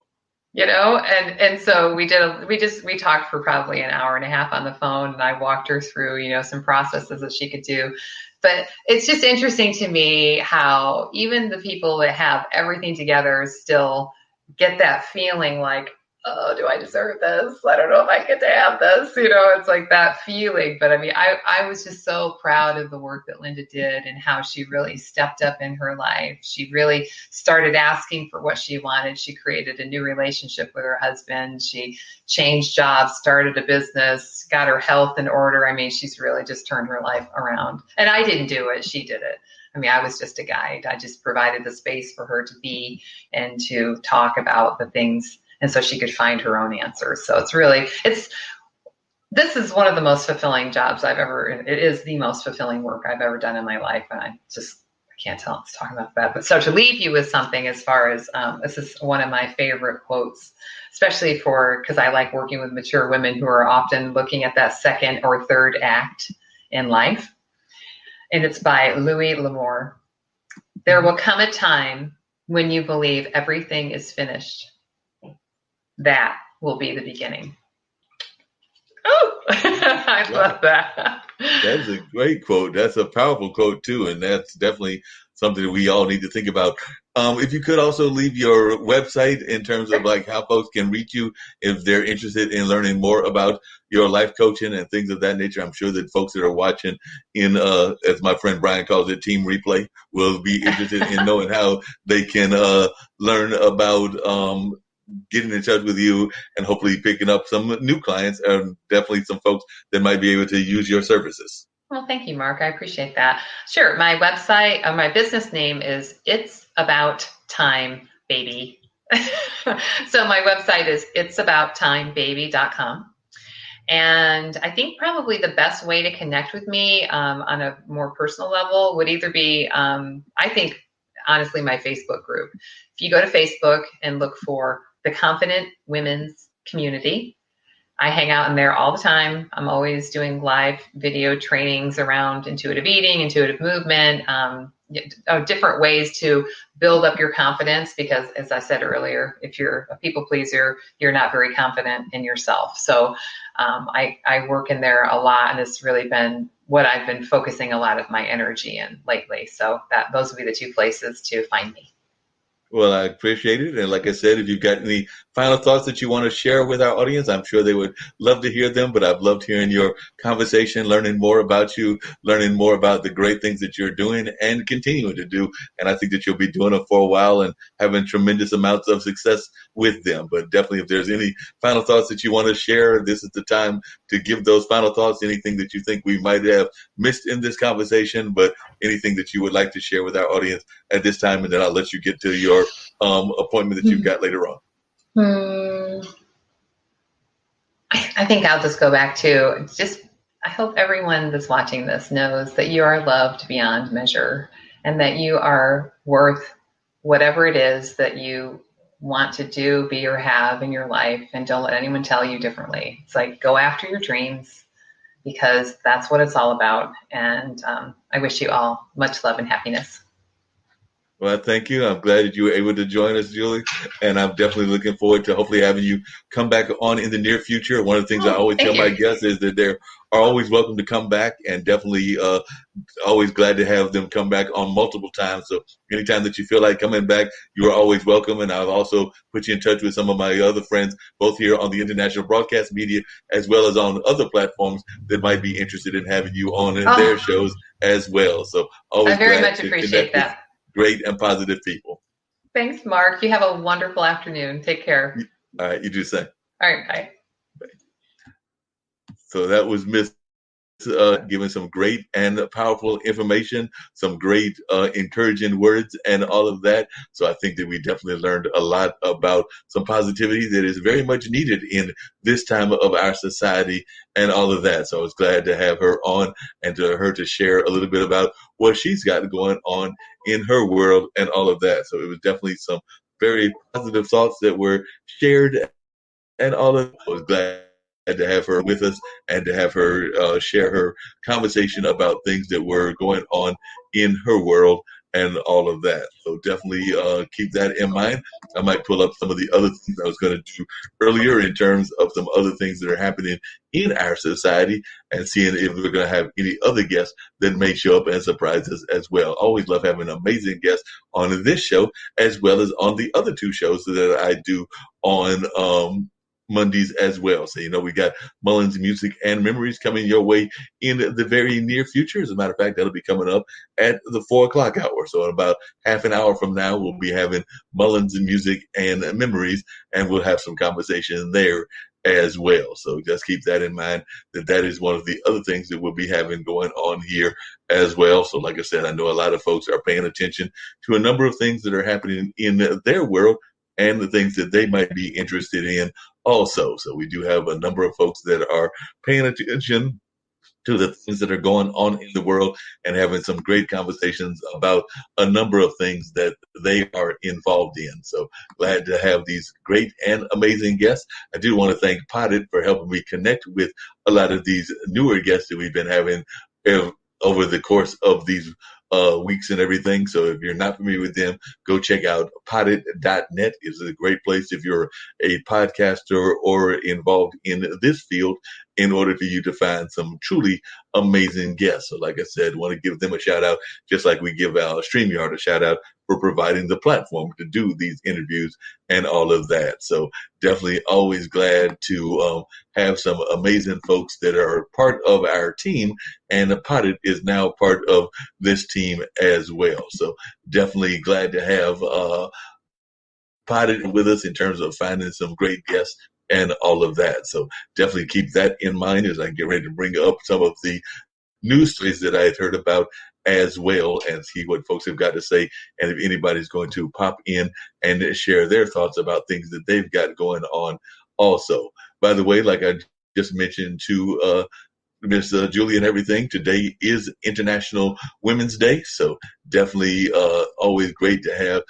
And so we talked for probably an hour and a half on the phone, and I walked her through, some processes that she could do. But it's just interesting to me how even the people that have everything together still get that feeling like, oh, do I deserve this? I don't know if I get to have this. It's like that feeling. But I mean, I was just so proud of the work that Linda did and how she really stepped up in her life. She really started asking for what she wanted. She created a new relationship with her husband. She changed jobs, started a business, got her health in order. I mean, she's really just turned her life around. And I didn't do it. She did it. I mean, I was just a guide. I just provided the space for her to be and to talk about the things, and so she could find her own answers. So this is one of the most fulfilling jobs it is the most fulfilling work I've ever done in my life. And I can't tell us talking about that. But so to leave you with something as far as, this is one of my favorite quotes, especially because I like working with mature women who are often looking at that second or third act in life. And it's by Louis L'Amour. There will come a time when you believe everything is finished. That will be the beginning. Oh, I love that. That's a great quote. That's a powerful quote too, and that's definitely something that we all need to think about. If you could also leave your website in terms of like how folks can reach you if they're interested in learning more about your life coaching and things of that nature. I'm sure that folks that are watching in, as my friend Brian calls it, Team Replay, will be interested in knowing how they can learn about getting in touch with you and hopefully picking up some new clients and definitely some folks that might be able to use your services. Well, thank you, Mark. I appreciate that. Sure. My website, my business name is It's About Time Baby. So my website is itsaboutttimebaby.com. And I think probably the best way to connect with me on a more personal level would either be, I think, honestly, my Facebook group. If you go to Facebook and look for the Confident Women's Community, I hang out in there all the time. I'm always doing live video trainings around intuitive eating, intuitive movement, different ways to build up your confidence. Because as I said earlier, if you're a people pleaser, you're not very confident in yourself. So I work in there a lot, and it's really been what I've been focusing a lot of my energy in lately. So those would be the two places to find me. Well, I appreciate it. And like I said, if you've got any final thoughts that you want to share with our audience, I'm sure they would love to hear them. But I've loved hearing your conversation, learning more about you, learning more about the great things that you're doing and continuing to do. And I think that you'll be doing it for a while and having tremendous amounts of success with them. But definitely, if there's any final thoughts that you want to share, this is the time to give those final thoughts, anything that you think we might have missed in this conversation, but anything that you would like to share with our audience at this time. And then I'll let you get to your appointment that you've got later on. I think I'll just go back to I hope everyone that's watching this knows that you are loved beyond measure and that you are worth whatever it is that you want to do, be, or have in your life. And don't let anyone tell you differently. It's like, go after your dreams, because that's what it's all about. And I wish you all much love and happiness. Well, thank you. I'm glad that you were able to join us, Julie. And I'm definitely looking forward to hopefully having you come back on in the near future. One of the things I Oh, always tell thank my you. guests is that they're always welcome to come back, and definitely always glad to have them come back on multiple times. So anytime that you feel like coming back, you are always welcome. And I'll also put you in touch with some of my other friends, both here on the international broadcast media, as well as on other platforms that might be interested in having you on their Oh, shows as well. So I always very glad much to appreciate connect with that. great and positive people. Thanks, Mark. You have a wonderful afternoon. Take care. All right, you do the same. All right, bye. So that was Miss giving some great and powerful information, some great encouraging words, and all of that. So I think that we definitely learned a lot about some positivity that is very much needed in this time of our society and all of that. So I was glad to have her on and to her to share a little bit about what she's got going on in her world and all of that. So it was definitely some very positive thoughts that were shared and all of. I was glad to have her with us and to have her share her conversation about things that were going on in her world and all of that. So definitely keep that in mind. I might pull up some of the other things I was going to do earlier in terms of some other things that are happening in our society and seeing if we're going to have any other guests that may show up and surprise us as well. Always love having amazing guests on this show as well as on the other two shows that I do on Mondays as well. So, we got Mullins Music and Memories coming your way in the very near future. As a matter of fact, that'll be coming up at the 4 o'clock hour. So in about half an hour from now, we'll be having Mullins Music and Memories, and we'll have some conversation there as well. So just keep that in mind, that is one of the other things that we'll be having going on here as well. So like I said, I know a lot of folks are paying attention to a number of things that are happening in their world and the things that they might be interested in also. So we do have a number of folks that are paying attention to the things that are going on in the world and having some great conversations about a number of things that they are involved in. So glad to have these great and amazing guests. I do want to thank Potted for helping me connect with a lot of these newer guests that we've been having over the course of these weeks and everything. So if you're not familiar with them, go check out potted.net. It's a great place if you're a podcaster or involved in this field in order for you to find some truly amazing guests. So like I said, want to give them a shout out, just like we give our StreamYard a shout out for providing the platform to do these interviews and all of that. So definitely always glad to have some amazing folks that are part of our team, and Potted is now part of this team as well. So definitely glad to have Potted with us in terms of finding some great guests and all of that. So definitely keep that in mind as I get ready to bring up some of the news stories that I had heard about as well and see what folks have got to say. And if anybody's going to pop in and share their thoughts about things that they've got going on also. By the way, like I just mentioned to Miss Julie and everything, today is International Women's Day. So definitely always great to have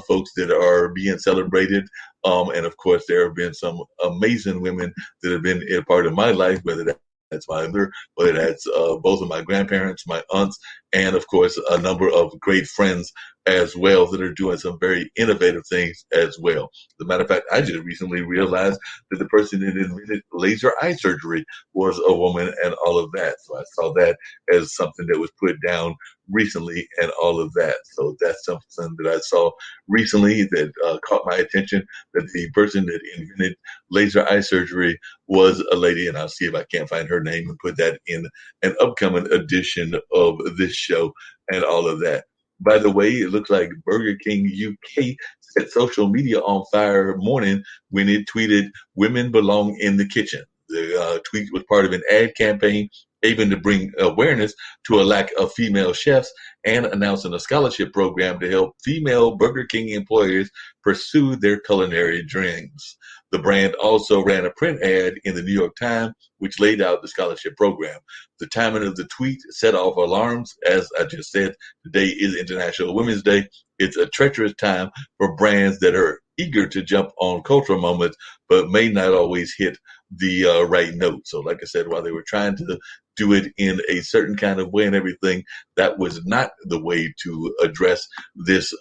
folks that are being celebrated. And of course, there have been some amazing women that have been a part of my life, whether that's my mother, whether that's both of my grandparents, my aunts, and of course, a number of great friends as well that are doing some very innovative things as well. As a matter of fact, I just recently realized that the person that invented laser eye surgery was a woman and all of that. So I saw that as something that was put down recently and all of that. So that's something that I saw recently that caught my attention, that the person that invented laser eye surgery was a lady, and I'll see if I can't find her name and put that in an upcoming edition of this show and all of that. By the way, it looks like Burger King UK set social media on fire morning when it tweeted, "Women belong in the kitchen." The tweet was part of an ad campaign aiming to bring awareness to a lack of female chefs and announcing a scholarship program to help female Burger King employers pursue their culinary dreams. The brand also ran a print ad in the New York Times, which laid out the scholarship program. The timing of the tweet set off alarms. As I just said, today is International Women's Day. It's a treacherous time for brands that are eager to jump on cultural moments, but may not always hit the right note. So like I said, while they were trying to do it in a certain kind of way and everything. That was not the way to address this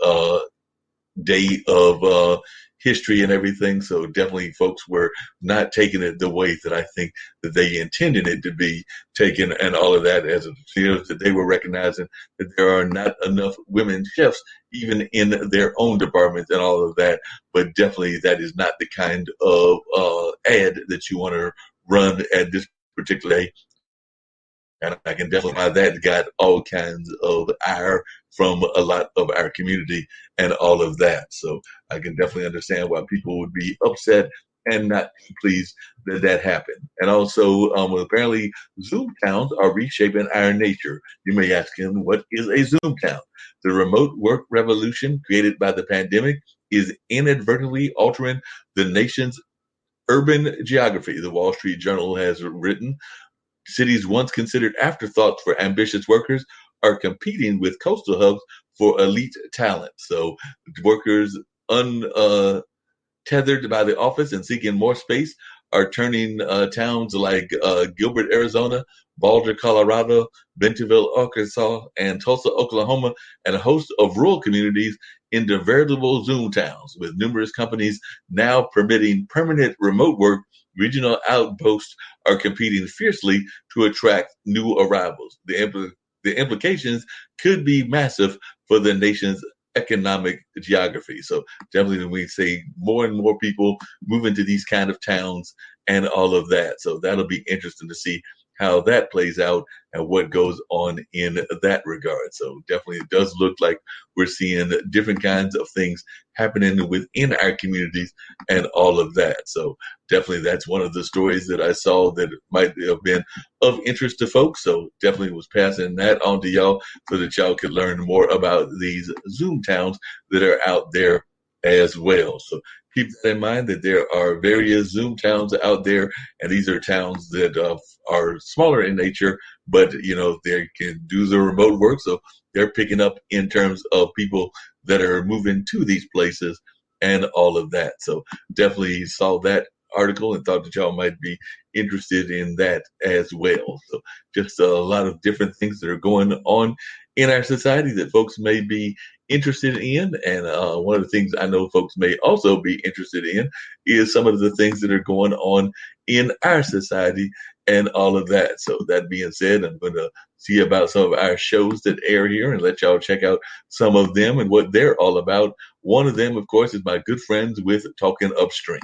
day of history and everything. So definitely folks were not taking it the way that I think that they intended it to be taken, and all of that, as it appears that they were recognizing that there are not enough women chefs even in their own departments and all of that. But definitely that is not the kind of ad that you want to run at this particular day. And I can definitely find that got all kinds of ire from a lot of our community and all of that. So I can definitely understand why people would be upset and not pleased that that happened. And also, apparently, Zoom towns are reshaping our nature. You may ask him, what is a Zoom town? The remote work revolution created by the pandemic is inadvertently altering the nation's urban geography, the Wall Street Journal has written. Cities once considered afterthoughts for ambitious workers are competing with coastal hubs for elite talent. So workers untethered by the office and seeking more space are turning towns like Gilbert, Arizona, Boulder, Colorado, Bentonville, Arkansas, and Tulsa, Oklahoma, and a host of rural communities into veritable Zoom towns, with numerous companies now permitting permanent remote work. Regional outposts are competing fiercely to attract new arrivals. The implications could be massive for the nation's economic geography. So definitely when we say more and more people move into these kind of towns and all of that. So that'll be interesting to see how that plays out and what goes on in that regard. So definitely it does look like we're seeing different kinds of things happening within our communities and all of that. So definitely that's one of the stories that I saw that might have been of interest to folks. So definitely was passing that on to y'all so that y'all could learn more about these Zoom towns that are out there as well. So keep that in mind that there are various Zoom towns out there, and these are towns that are smaller in nature, but they can do the remote work, so they're picking up in terms of people that are moving to these places and all of that. So definitely saw that article and thought that y'all might be interested in that as well. So just a lot of different things that are going on in our society that folks may be interested in. And one of the things I know folks may also be interested in is some of the things that are going on in our society and all of that. So that being said, I'm going to see about some of our shows that air here and let y'all check out some of them and what they're all about. One of them, of course, is my good friends with Talking Upstream.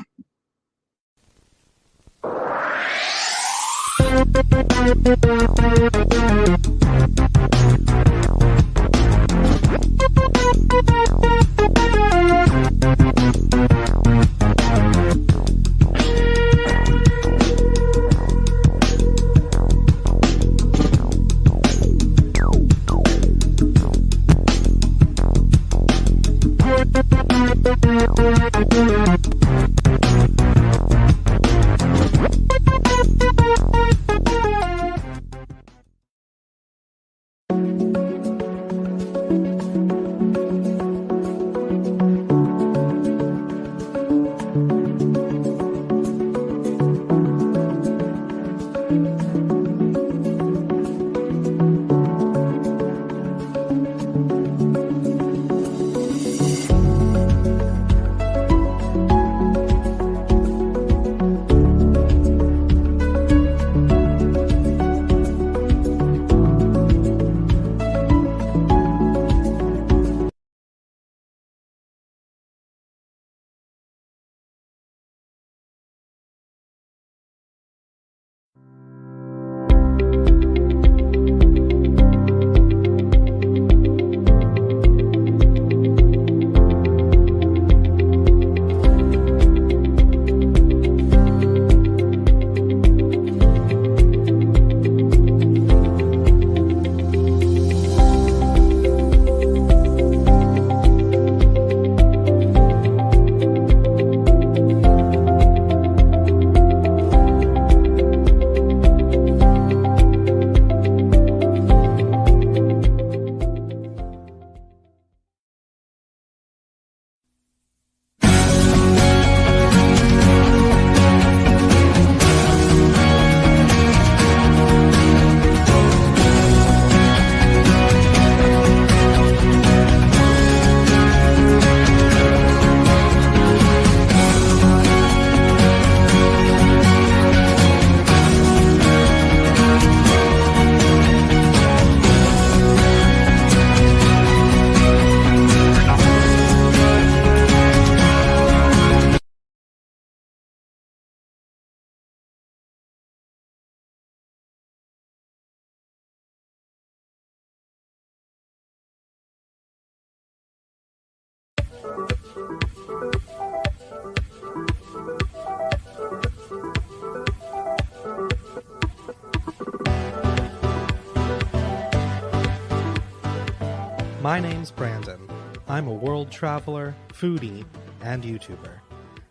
My name's Brandon. I'm a world traveler, foodie, and YouTuber.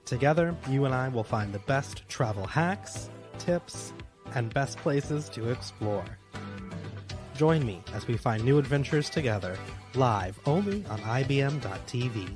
Together, you and I will find the best travel hacks, tips, and best places to explore. Join me as we find new adventures together, live only on IBM.TV.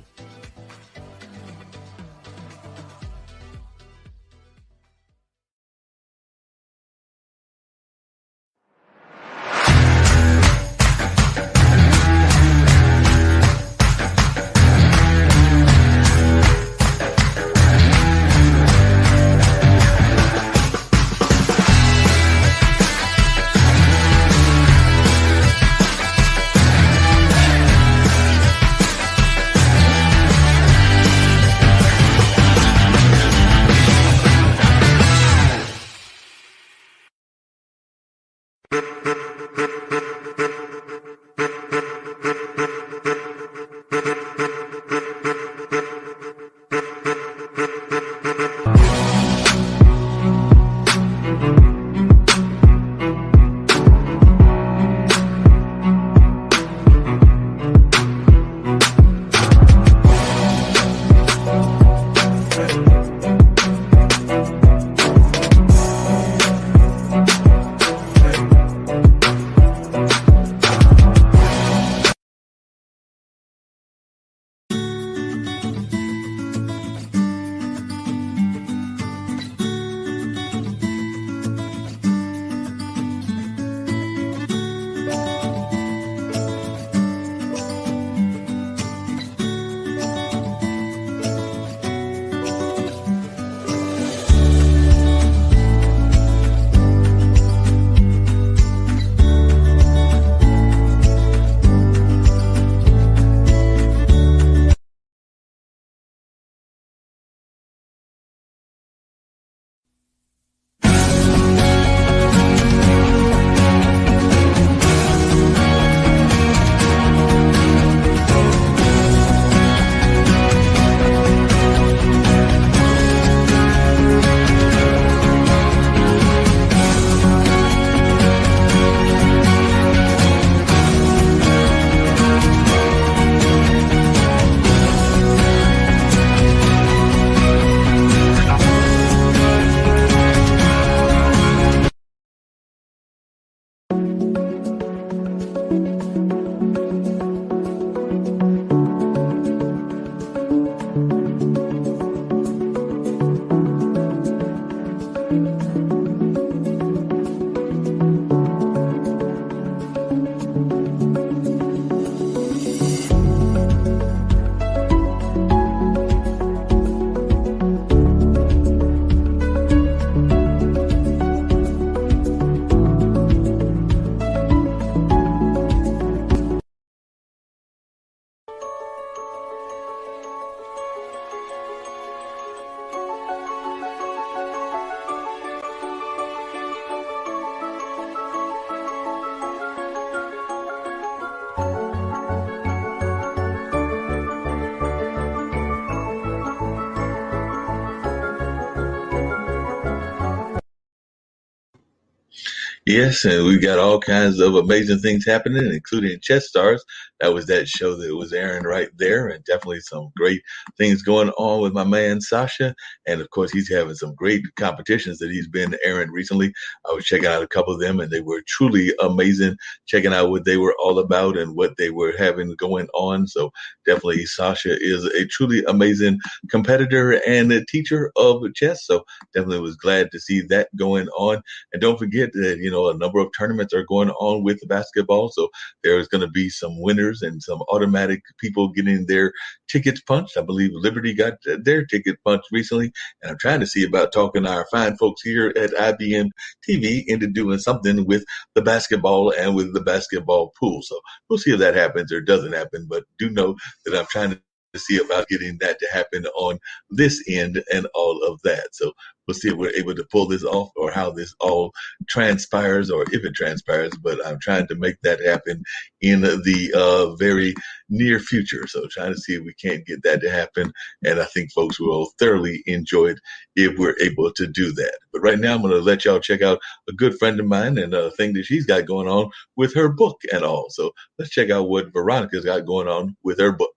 Yes, and we got all kinds of amazing things happening, including Chess Stars. That was that show that was airing right there, and definitely some great things going on with my man Sasha. And of course, he's having some great competitions that he's been airing recently. I was checking out a couple of them, and they were truly amazing. Checking out what they were all about and what they were having going on. So definitely, Sasha is a truly amazing competitor and a teacher of chess. So definitely was glad to see that going on. And don't forget that, a number of tournaments are going on with the basketball. So there's going to be some winners and some automatic people getting their tickets punched. I believe Liberty got their ticket punched recently. And I'm trying to see about talking our fine folks here at IBM TV into doing something with the basketball and with the basketball pool. So we'll see if that happens or doesn't happen. But do know that I'm trying to to see about getting that to happen on this end and all of that. So we'll see if we're able to pull this off or how this all transpires or if it transpires. But I'm trying to make that happen in the very near future. So trying to see if we can't get that to happen. And I think folks will thoroughly enjoy it if we're able to do that. But right now, I'm going to let y'all check out a good friend of mine and a thing that she's got going on with her book and all. So let's check out what Veronica's got going on with her book.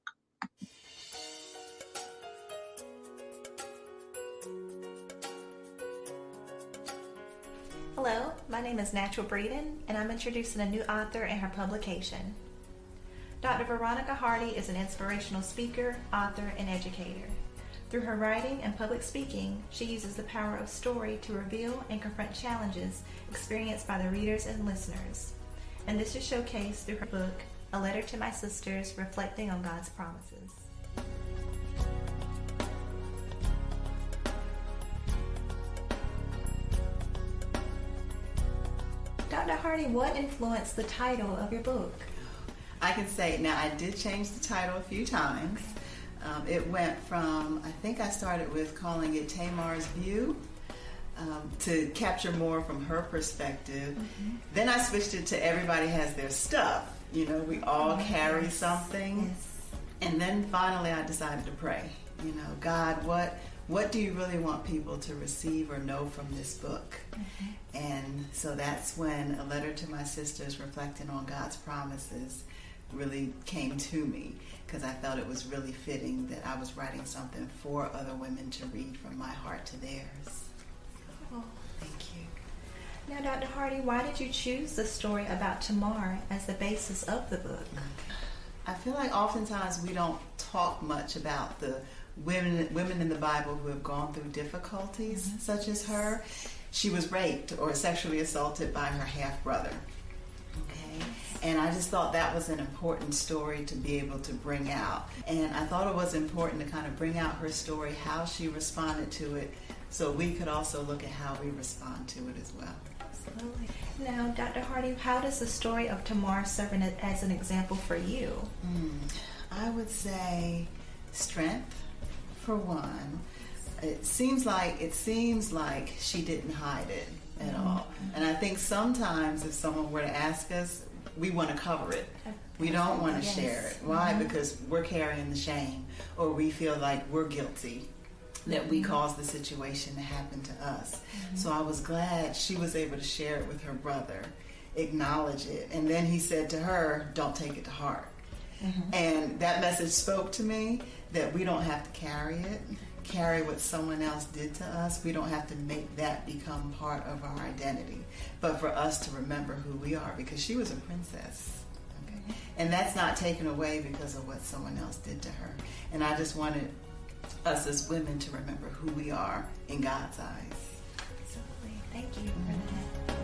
Hello, my name is Natural Breeden, and I'm introducing a new author and her publication. Dr. Veronica Hardy is an inspirational speaker, author, and educator. Through her writing and public speaking, she uses the power of story to reveal and confront challenges experienced by the readers and listeners. And this is showcased through her book, A Letter to My Sisters, Reflecting on God's Promises. Dr. Hardy, what influenced the title of your book? I can say, now I did change the title a few times. It went from, I think I started with calling it Tamar's View to capture more from her perspective. Mm-hmm. Then I switched it to Everybody Has Their Stuff. You know, we all carry something. Yes. And then finally I decided to pray. You know, God, what do you really want people to receive or know from this book? Mm-hmm. And so that's when A Letter to My Sisters, Reflecting on God's Promises, really came to me, because I felt it was really fitting that I was writing something for other women to read from my heart to theirs. Oh, thank you. Now, Dr. Hardy, why did you choose the story about Tamar as the basis of the book? I feel like oftentimes we don't talk much about the women in the Bible who have gone through difficulties, mm-hmm. such as her. She was raped or sexually assaulted by her half-brother. Okay, and I just thought that was an important story to be able to bring out. And I thought it was important to kind of bring out her story, how she responded to it, so we could also look at how we respond to it as well. Absolutely. Now, Dr. Hardy, how does the story of Tamar serve as an example for you? I would say strength, for one. It seems like she didn't hide it at all. And I think sometimes if someone were to ask us, we want to cover it. We don't want to share it. Why? Because we're carrying the shame, or we feel like we're guilty that we caused the situation to happen to us. So I was glad she was able to share it with her brother, acknowledge it, and then he said to her, don't take it to heart. And that message spoke to me that we don't have to carry what someone else did to us. We don't have to make that become part of our identity, but for us to remember who we are, because she was a princess. Okay? And that's not taken away because of what someone else did to her. And I just wanted us as women to remember who we are in God's eyes. Absolutely. Thank you for that.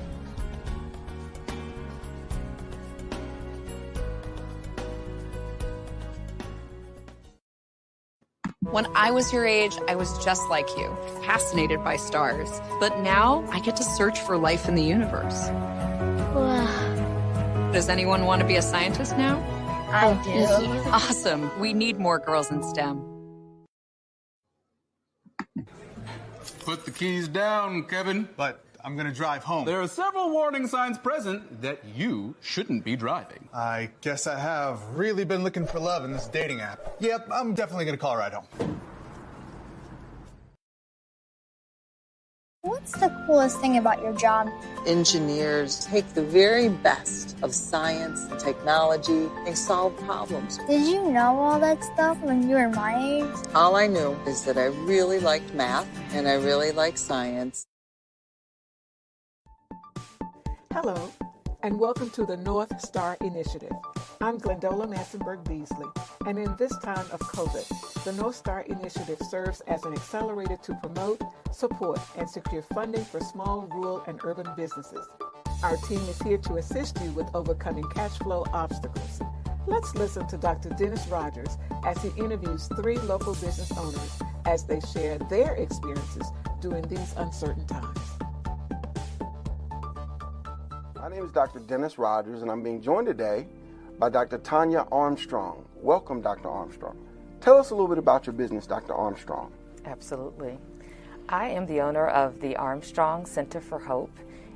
When I was your age, I was just like you, fascinated by stars. But now I get to search for life in the universe. Wow. Does anyone want to be a scientist now? I do. Awesome. We need more girls in STEM. Put the keys down, Kevin. But I'm going to drive home. There are several warning signs present that you shouldn't be driving. I guess I have really been looking for love in this dating app. Yep, I'm definitely going to call a ride home. What's the coolest thing about your job? Engineers take the very best of science and technology and solve problems. Did you know all that stuff when you were my age? All I knew is that I really liked math and I really liked science. Hello, and welcome to the North Star Initiative. I'm Glendola Massenberg-Beasley, and in this time of COVID, the North Star Initiative serves as an accelerator to promote, support, and secure funding for small, rural, and urban businesses. Our team is here to assist you with overcoming cash flow obstacles. Let's listen to Dr. Dennis Rogers as he interviews 3 local business owners as they share their experiences during these uncertain times. My name is Dr. Dennis Rogers, and I'm being joined today by Dr. Tanya Armstrong. Welcome, Dr. Armstrong. Tell us a little bit about your business, Dr. Armstrong. Absolutely. I am the owner of the Armstrong Center for Hope.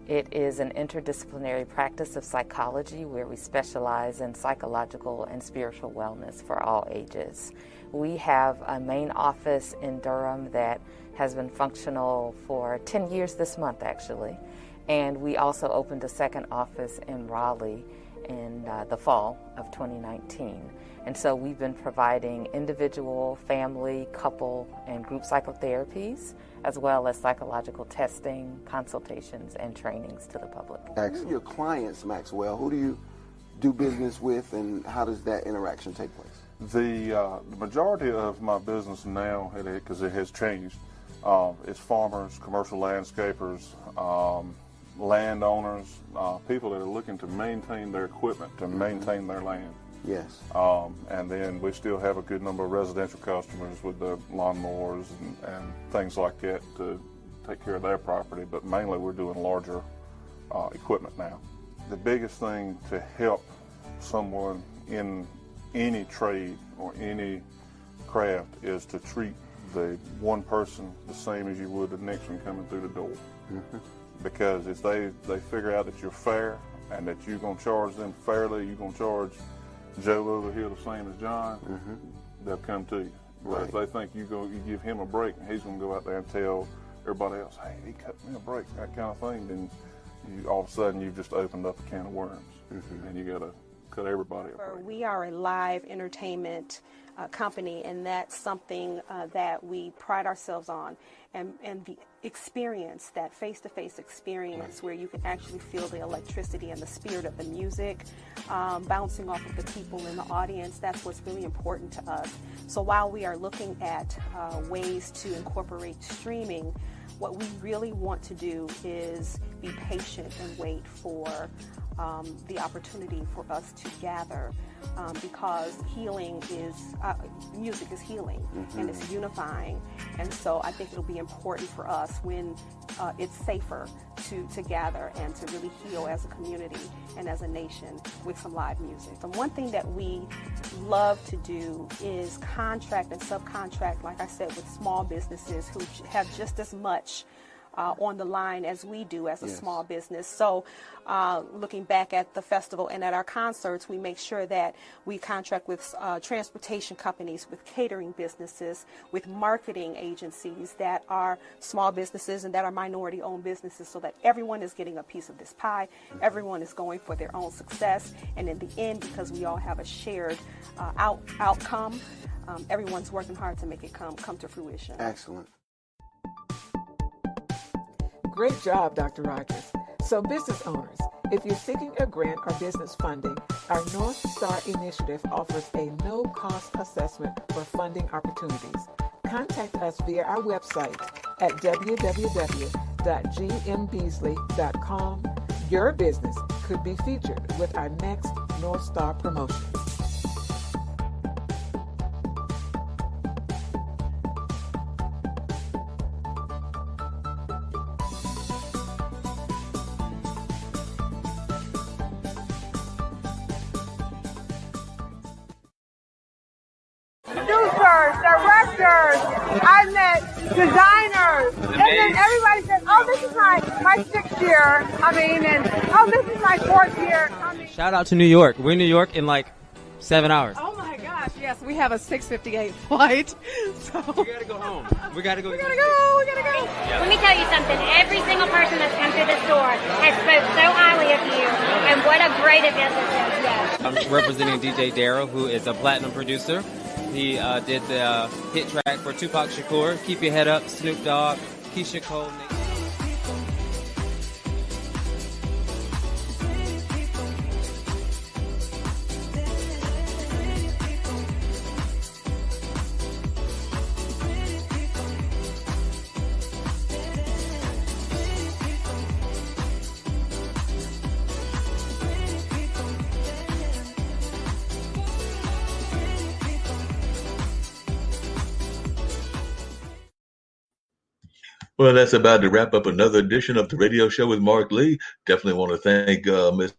It is an interdisciplinary practice of psychology where we specialize in psychological and spiritual wellness for all ages. We have a main office in Durham that has been functional for 10 years this month, actually. And we also opened a second office in Raleigh in the fall of 2019. And so we've been providing individual, family, couple, and group psychotherapies, as well as psychological testing, consultations, and trainings to the public. Excellent. Your clients, Maxwell, who do you do business with, and how does that interaction take place? The majority of my business now, because it has changed, is farmers, commercial landscapers, landowners, people that are looking to maintain their equipment, to maintain their land. Yes. And then we still have a good number of residential customers with the lawnmowers and things like that to take care of their property, but mainly we're doing larger equipment now. The biggest thing to help someone in any trade or any craft is to treat the one person the same as you would the next one coming through the door. Mm-hmm. Because if they figure out that you're fair and that you're going to charge them fairly, you're going to charge Joe over here the same as John, mm-hmm. they'll come to you. Right. But if they think you give him a break and he's going to go out there and tell everybody else, hey, he cut me a break, that kind of thing, then all of a sudden you've just opened up a can of worms, mm-hmm. and you got to cut everybody a break. We are a live entertainment company, and that's something that we pride ourselves on, and the experience, that face-to-face experience where you can actually feel the electricity and the spirit of the music bouncing off of the people in the audience. That's what's really important to us. So while we are looking at ways to incorporate streaming, what we really want to do is be patient and wait for the opportunity for us to gather, because healing is, music is healing, mm-hmm. and it's unifying. And so I think it'll be important for us when it's safer to gather and to really heal as a community and as a nation with some live music. And one thing that we love to do is contract and subcontract, like I said, with small businesses who have just as much on the line as we do as a yes. small business. So looking back at the festival and at our concerts, we make sure that we contract with transportation companies, with catering businesses, with marketing agencies that are small businesses and that are minority-owned businesses, so that everyone is getting a piece of this pie. Everyone is going for their own success. And in the end, because we all have a shared outcome, everyone's working hard to make it come to fruition. Excellent. Great job, Dr. Rogers. So business owners, if you're seeking a grant or business funding, our North Star Initiative offers a no-cost assessment for funding opportunities. Contact us via our website at www.gmbeasley.com. Your business could be featured with our next North Star promotion. Directors, I met designers, and then everybody said, oh, this is my 6th year, and oh, this is my 4th year. Shout out to New York. We're in New York in like 7 hours. Oh my gosh, yes, we have a 6:58 flight, so. We gotta go home. We gotta go. Yeah. Let me tell you something. Every single person that's come through the store has spoke so highly of you, and what a great event this is, yes. I'm representing DJ Darryl, who is a platinum producer. He did the hit track for Tupac Shakur, Keep Your Head Up, Snoop Dogg, Keisha Cole, Nick. Well, that's about to wrap up another edition of the radio show with Marc Lee. Definitely want to thank Miss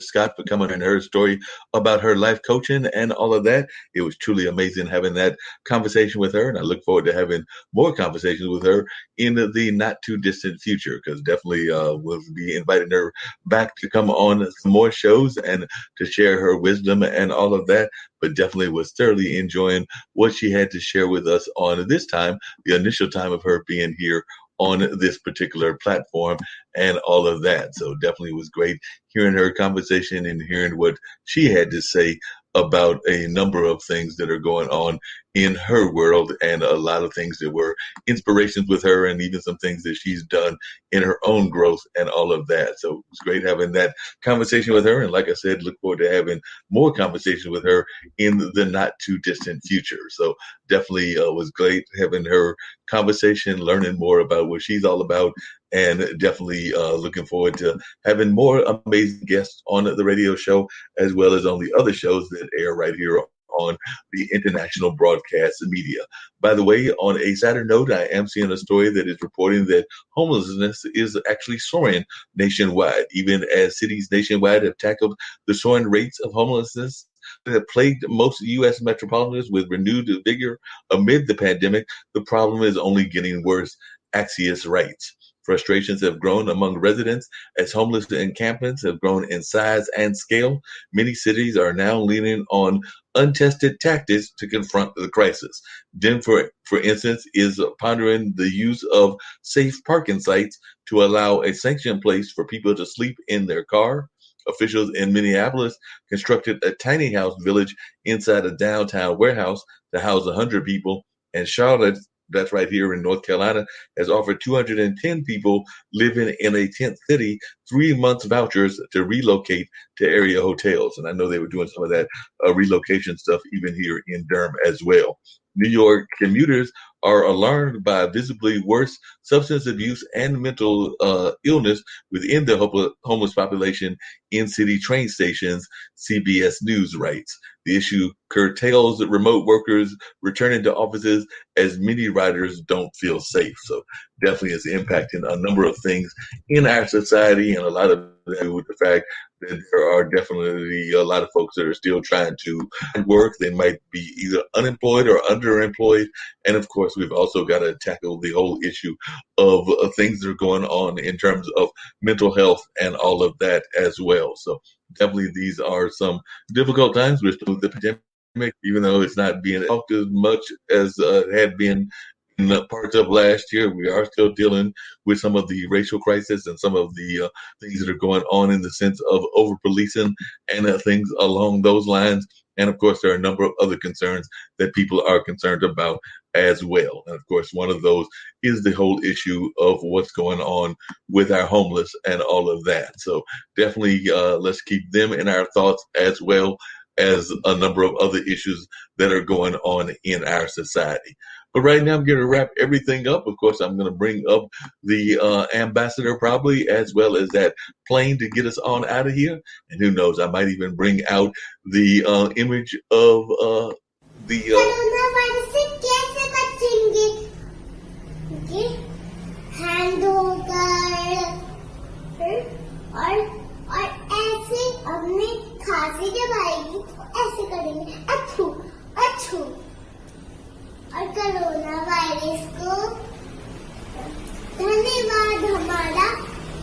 Scott for coming and her story about her life coaching and all of that. It was truly amazing having that conversation with her, and I look forward to having more conversations with her in the not too distant future, because definitely we'll be inviting her back to come on some more shows and to share her wisdom and all of that. But definitely was thoroughly enjoying what she had to share with us on this time, the initial time of her being here on this particular platform and all of that. So definitely was great hearing her conversation and hearing what she had to say about a number of things that are going on in her world, and a lot of things that were inspirations with her, and even some things that she's done in her own growth and all of that. So it was great having that conversation with her. And like I said, look forward to having more conversations with her in the not too distant future. So definitely was great having her conversation, learning more about what she's all about, and definitely looking forward to having more amazing guests on the radio show, as well as on the other shows that air right here on the international broadcast media. By the way, on a sadder note, I am seeing a story that is reporting that homelessness is actually soaring nationwide, even as cities nationwide have tackled the soaring rates of homelessness that have plagued most U.S. metropolitans with renewed vigor amid the pandemic. The problem is only getting worse, Axios writes. Frustrations have grown among residents as homeless encampments have grown in size and scale. Many cities are now leaning on untested tactics to confront the crisis. Denver, for instance, is pondering the use of safe parking sites to allow a sanctioned place for people to sleep in their car. Officials in Minneapolis constructed a tiny house village inside a downtown warehouse to house 100 people, and Charlotte, that's right here in North Carolina, has offered 210 people living in a tent city 3 months vouchers to relocate to area hotels. And I know they were doing some of that relocation stuff even here in Durham as well. New York commuters are alarmed by visibly worse substance abuse and mental illness within the homeless population in city train stations, CBS News writes. The issue curtails remote workers returning to offices as many riders don't feel safe. So definitely is impacting a number of things in our society, and a lot of that with the fact that there are definitely a lot of folks that are still trying to work. They might be either unemployed or underemployed. And of course, we've also got to tackle the whole issue of things that are going on in terms of mental health and all of that as well. So definitely these are some difficult times. We're still in the pandemic, even though it's not being talked as much as it had been in the parts of last year. We are still dealing with some of the racial crisis and some of the things that are going on in the sense of over-policing and things along those lines. And of course, there are a number of other concerns that people are concerned about as well. And of course, one of those is the whole issue of what's going on with our homeless and all of that. So definitely let's keep them in our thoughts, as well as a number of other issues that are going on in our society. But right now, I'm going to wrap everything up. Of course, I'm going to bring up the ambassador probably, as well as that plane to get us on out of here. And who knows, I might even bring out the image of और ऐसे अपने खांसी जब आएगी तो ऐसे करेंगे अच्छू अच्छू और कोरोना वायरस को धन्यवाद हमारा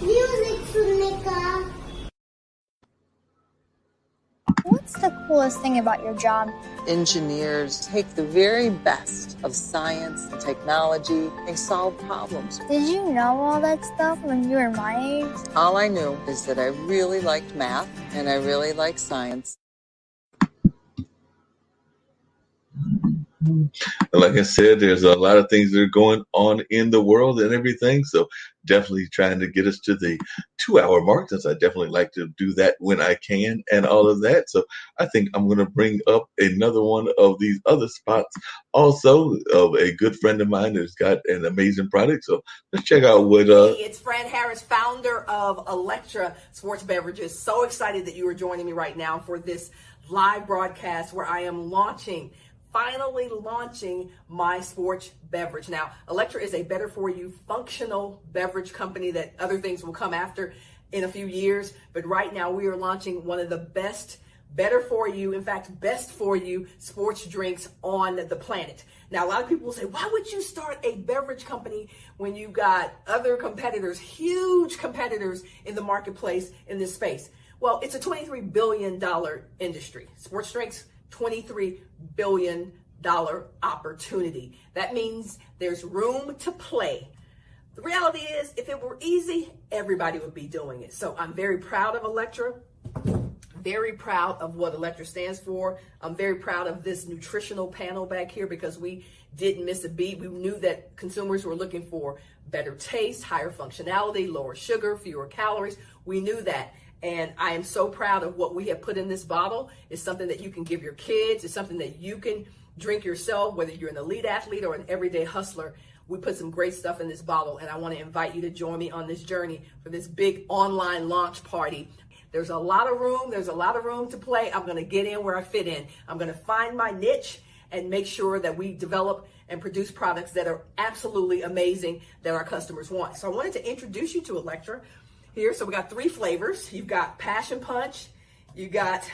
म्यूजिक सुनने का. What's the coolest thing about your job? Engineers take the very best of science and technology and solve problems. Did you know all that stuff when you were my age? All I knew is that I really liked math and I really liked science. Like I said, there's a lot of things that are going on in the world and everything. So definitely trying to get us to the 2-hour mark, since I definitely like to do that when I can and all of that. So I think I'm going to bring up another one of these other spots also of a good friend of mine who's got an amazing product. So let's check out what... Hey, it's Fran Harris, founder of Electra Sports Beverages. So excited that you are joining me right now for this live broadcast where I am finally launching my sports beverage. Now, Electra is a better for you functional beverage company that other things will come after. in a few years. But right now we are launching one of the best, better for you, in fact, best for you sports drinks on the planet. Now, a lot of people will say, why would you start a beverage company when you've got other competitors, huge competitors in the marketplace in this space? Well, it's a $23 billion industry. Sports drinks, $23 billion opportunity. That means there's room to play. The reality is, if it were easy, everybody would be doing it. So I'm very proud of Electra. Very proud of what Electra stands for. I'm very proud of this nutritional panel back here because we didn't miss a beat. We knew that consumers were looking for better taste, higher functionality, lower sugar, fewer calories. We knew that. And I am so proud of what we have put in this bottle. It's something that you can give your kids. It's something that you can drink yourself, whether you're an elite athlete or an everyday hustler. We put some great stuff in this bottle, and I want to invite you to join me on this journey for this big online launch party. There's a lot of room. There's a lot of room to play. I'm going to get in where I fit in. I'm going to find my niche and make sure that we develop and produce products that are absolutely amazing that our customers want. So I wanted to introduce you to Electra here. So we got 3 flavors. You've got Passion Punch, you got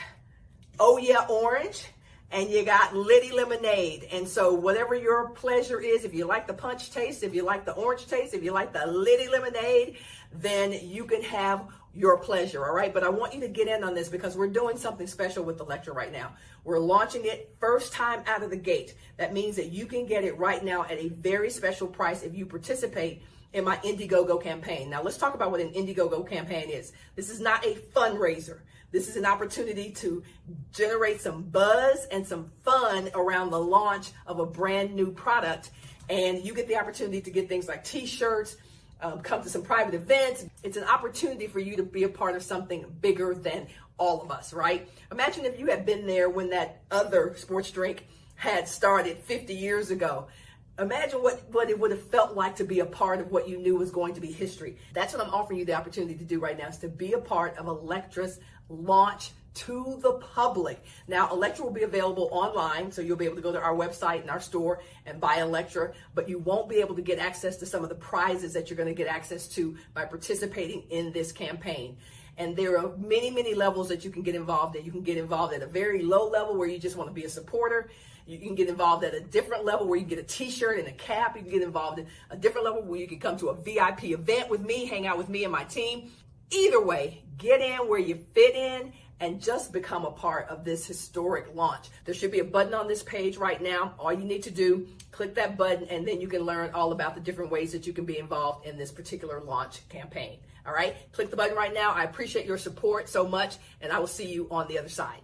Oh Yeah Orange, and you got Liddy Lemonade. And so whatever your pleasure is, if you like the punch taste, if you like the orange taste, if you like the Liddy Lemonade, then you can have your pleasure, all right? But I want you to get in on this because we're doing something special with Electra right now. We're launching it first time out of the gate. That means that you can get it right now at a very special price if you participate in my Indiegogo campaign. Now let's talk about what an Indiegogo campaign is. This is not a fundraiser. This is an opportunity to generate some buzz and some fun around the launch of a brand new product. And you get the opportunity to get things like t-shirts, come to some private events. It's an opportunity for you to be a part of something bigger than all of us, right? Imagine if you had been there when that other sports drink had started 50 years ago. Imagine what it would have felt like to be a part of what you knew was going to be history. That's what I'm offering you the opportunity to do right now, is to be a part of Electra's launch to the public. Now, Electra will be available online, so you'll be able to go to our website and our store and buy Electra, but you won't be able to get access to some of the prizes that you're going to get access to by participating in this campaign. And there are many, many levels that you can get involved in. You can get involved at a very low level where you just want to be a supporter. You can get involved at a different level where you can get a t-shirt and a cap. You can get involved in a different level where you can come to a VIP event with me, hang out with me and my team. Either way, get in where you fit in and just become a part of this historic launch. There should be a button on this page right now. All you need to do, click that button, and then you can learn all about the different ways that you can be involved in this particular launch campaign. All right, click the button right now. I appreciate your support so much, and I will see you on the other side.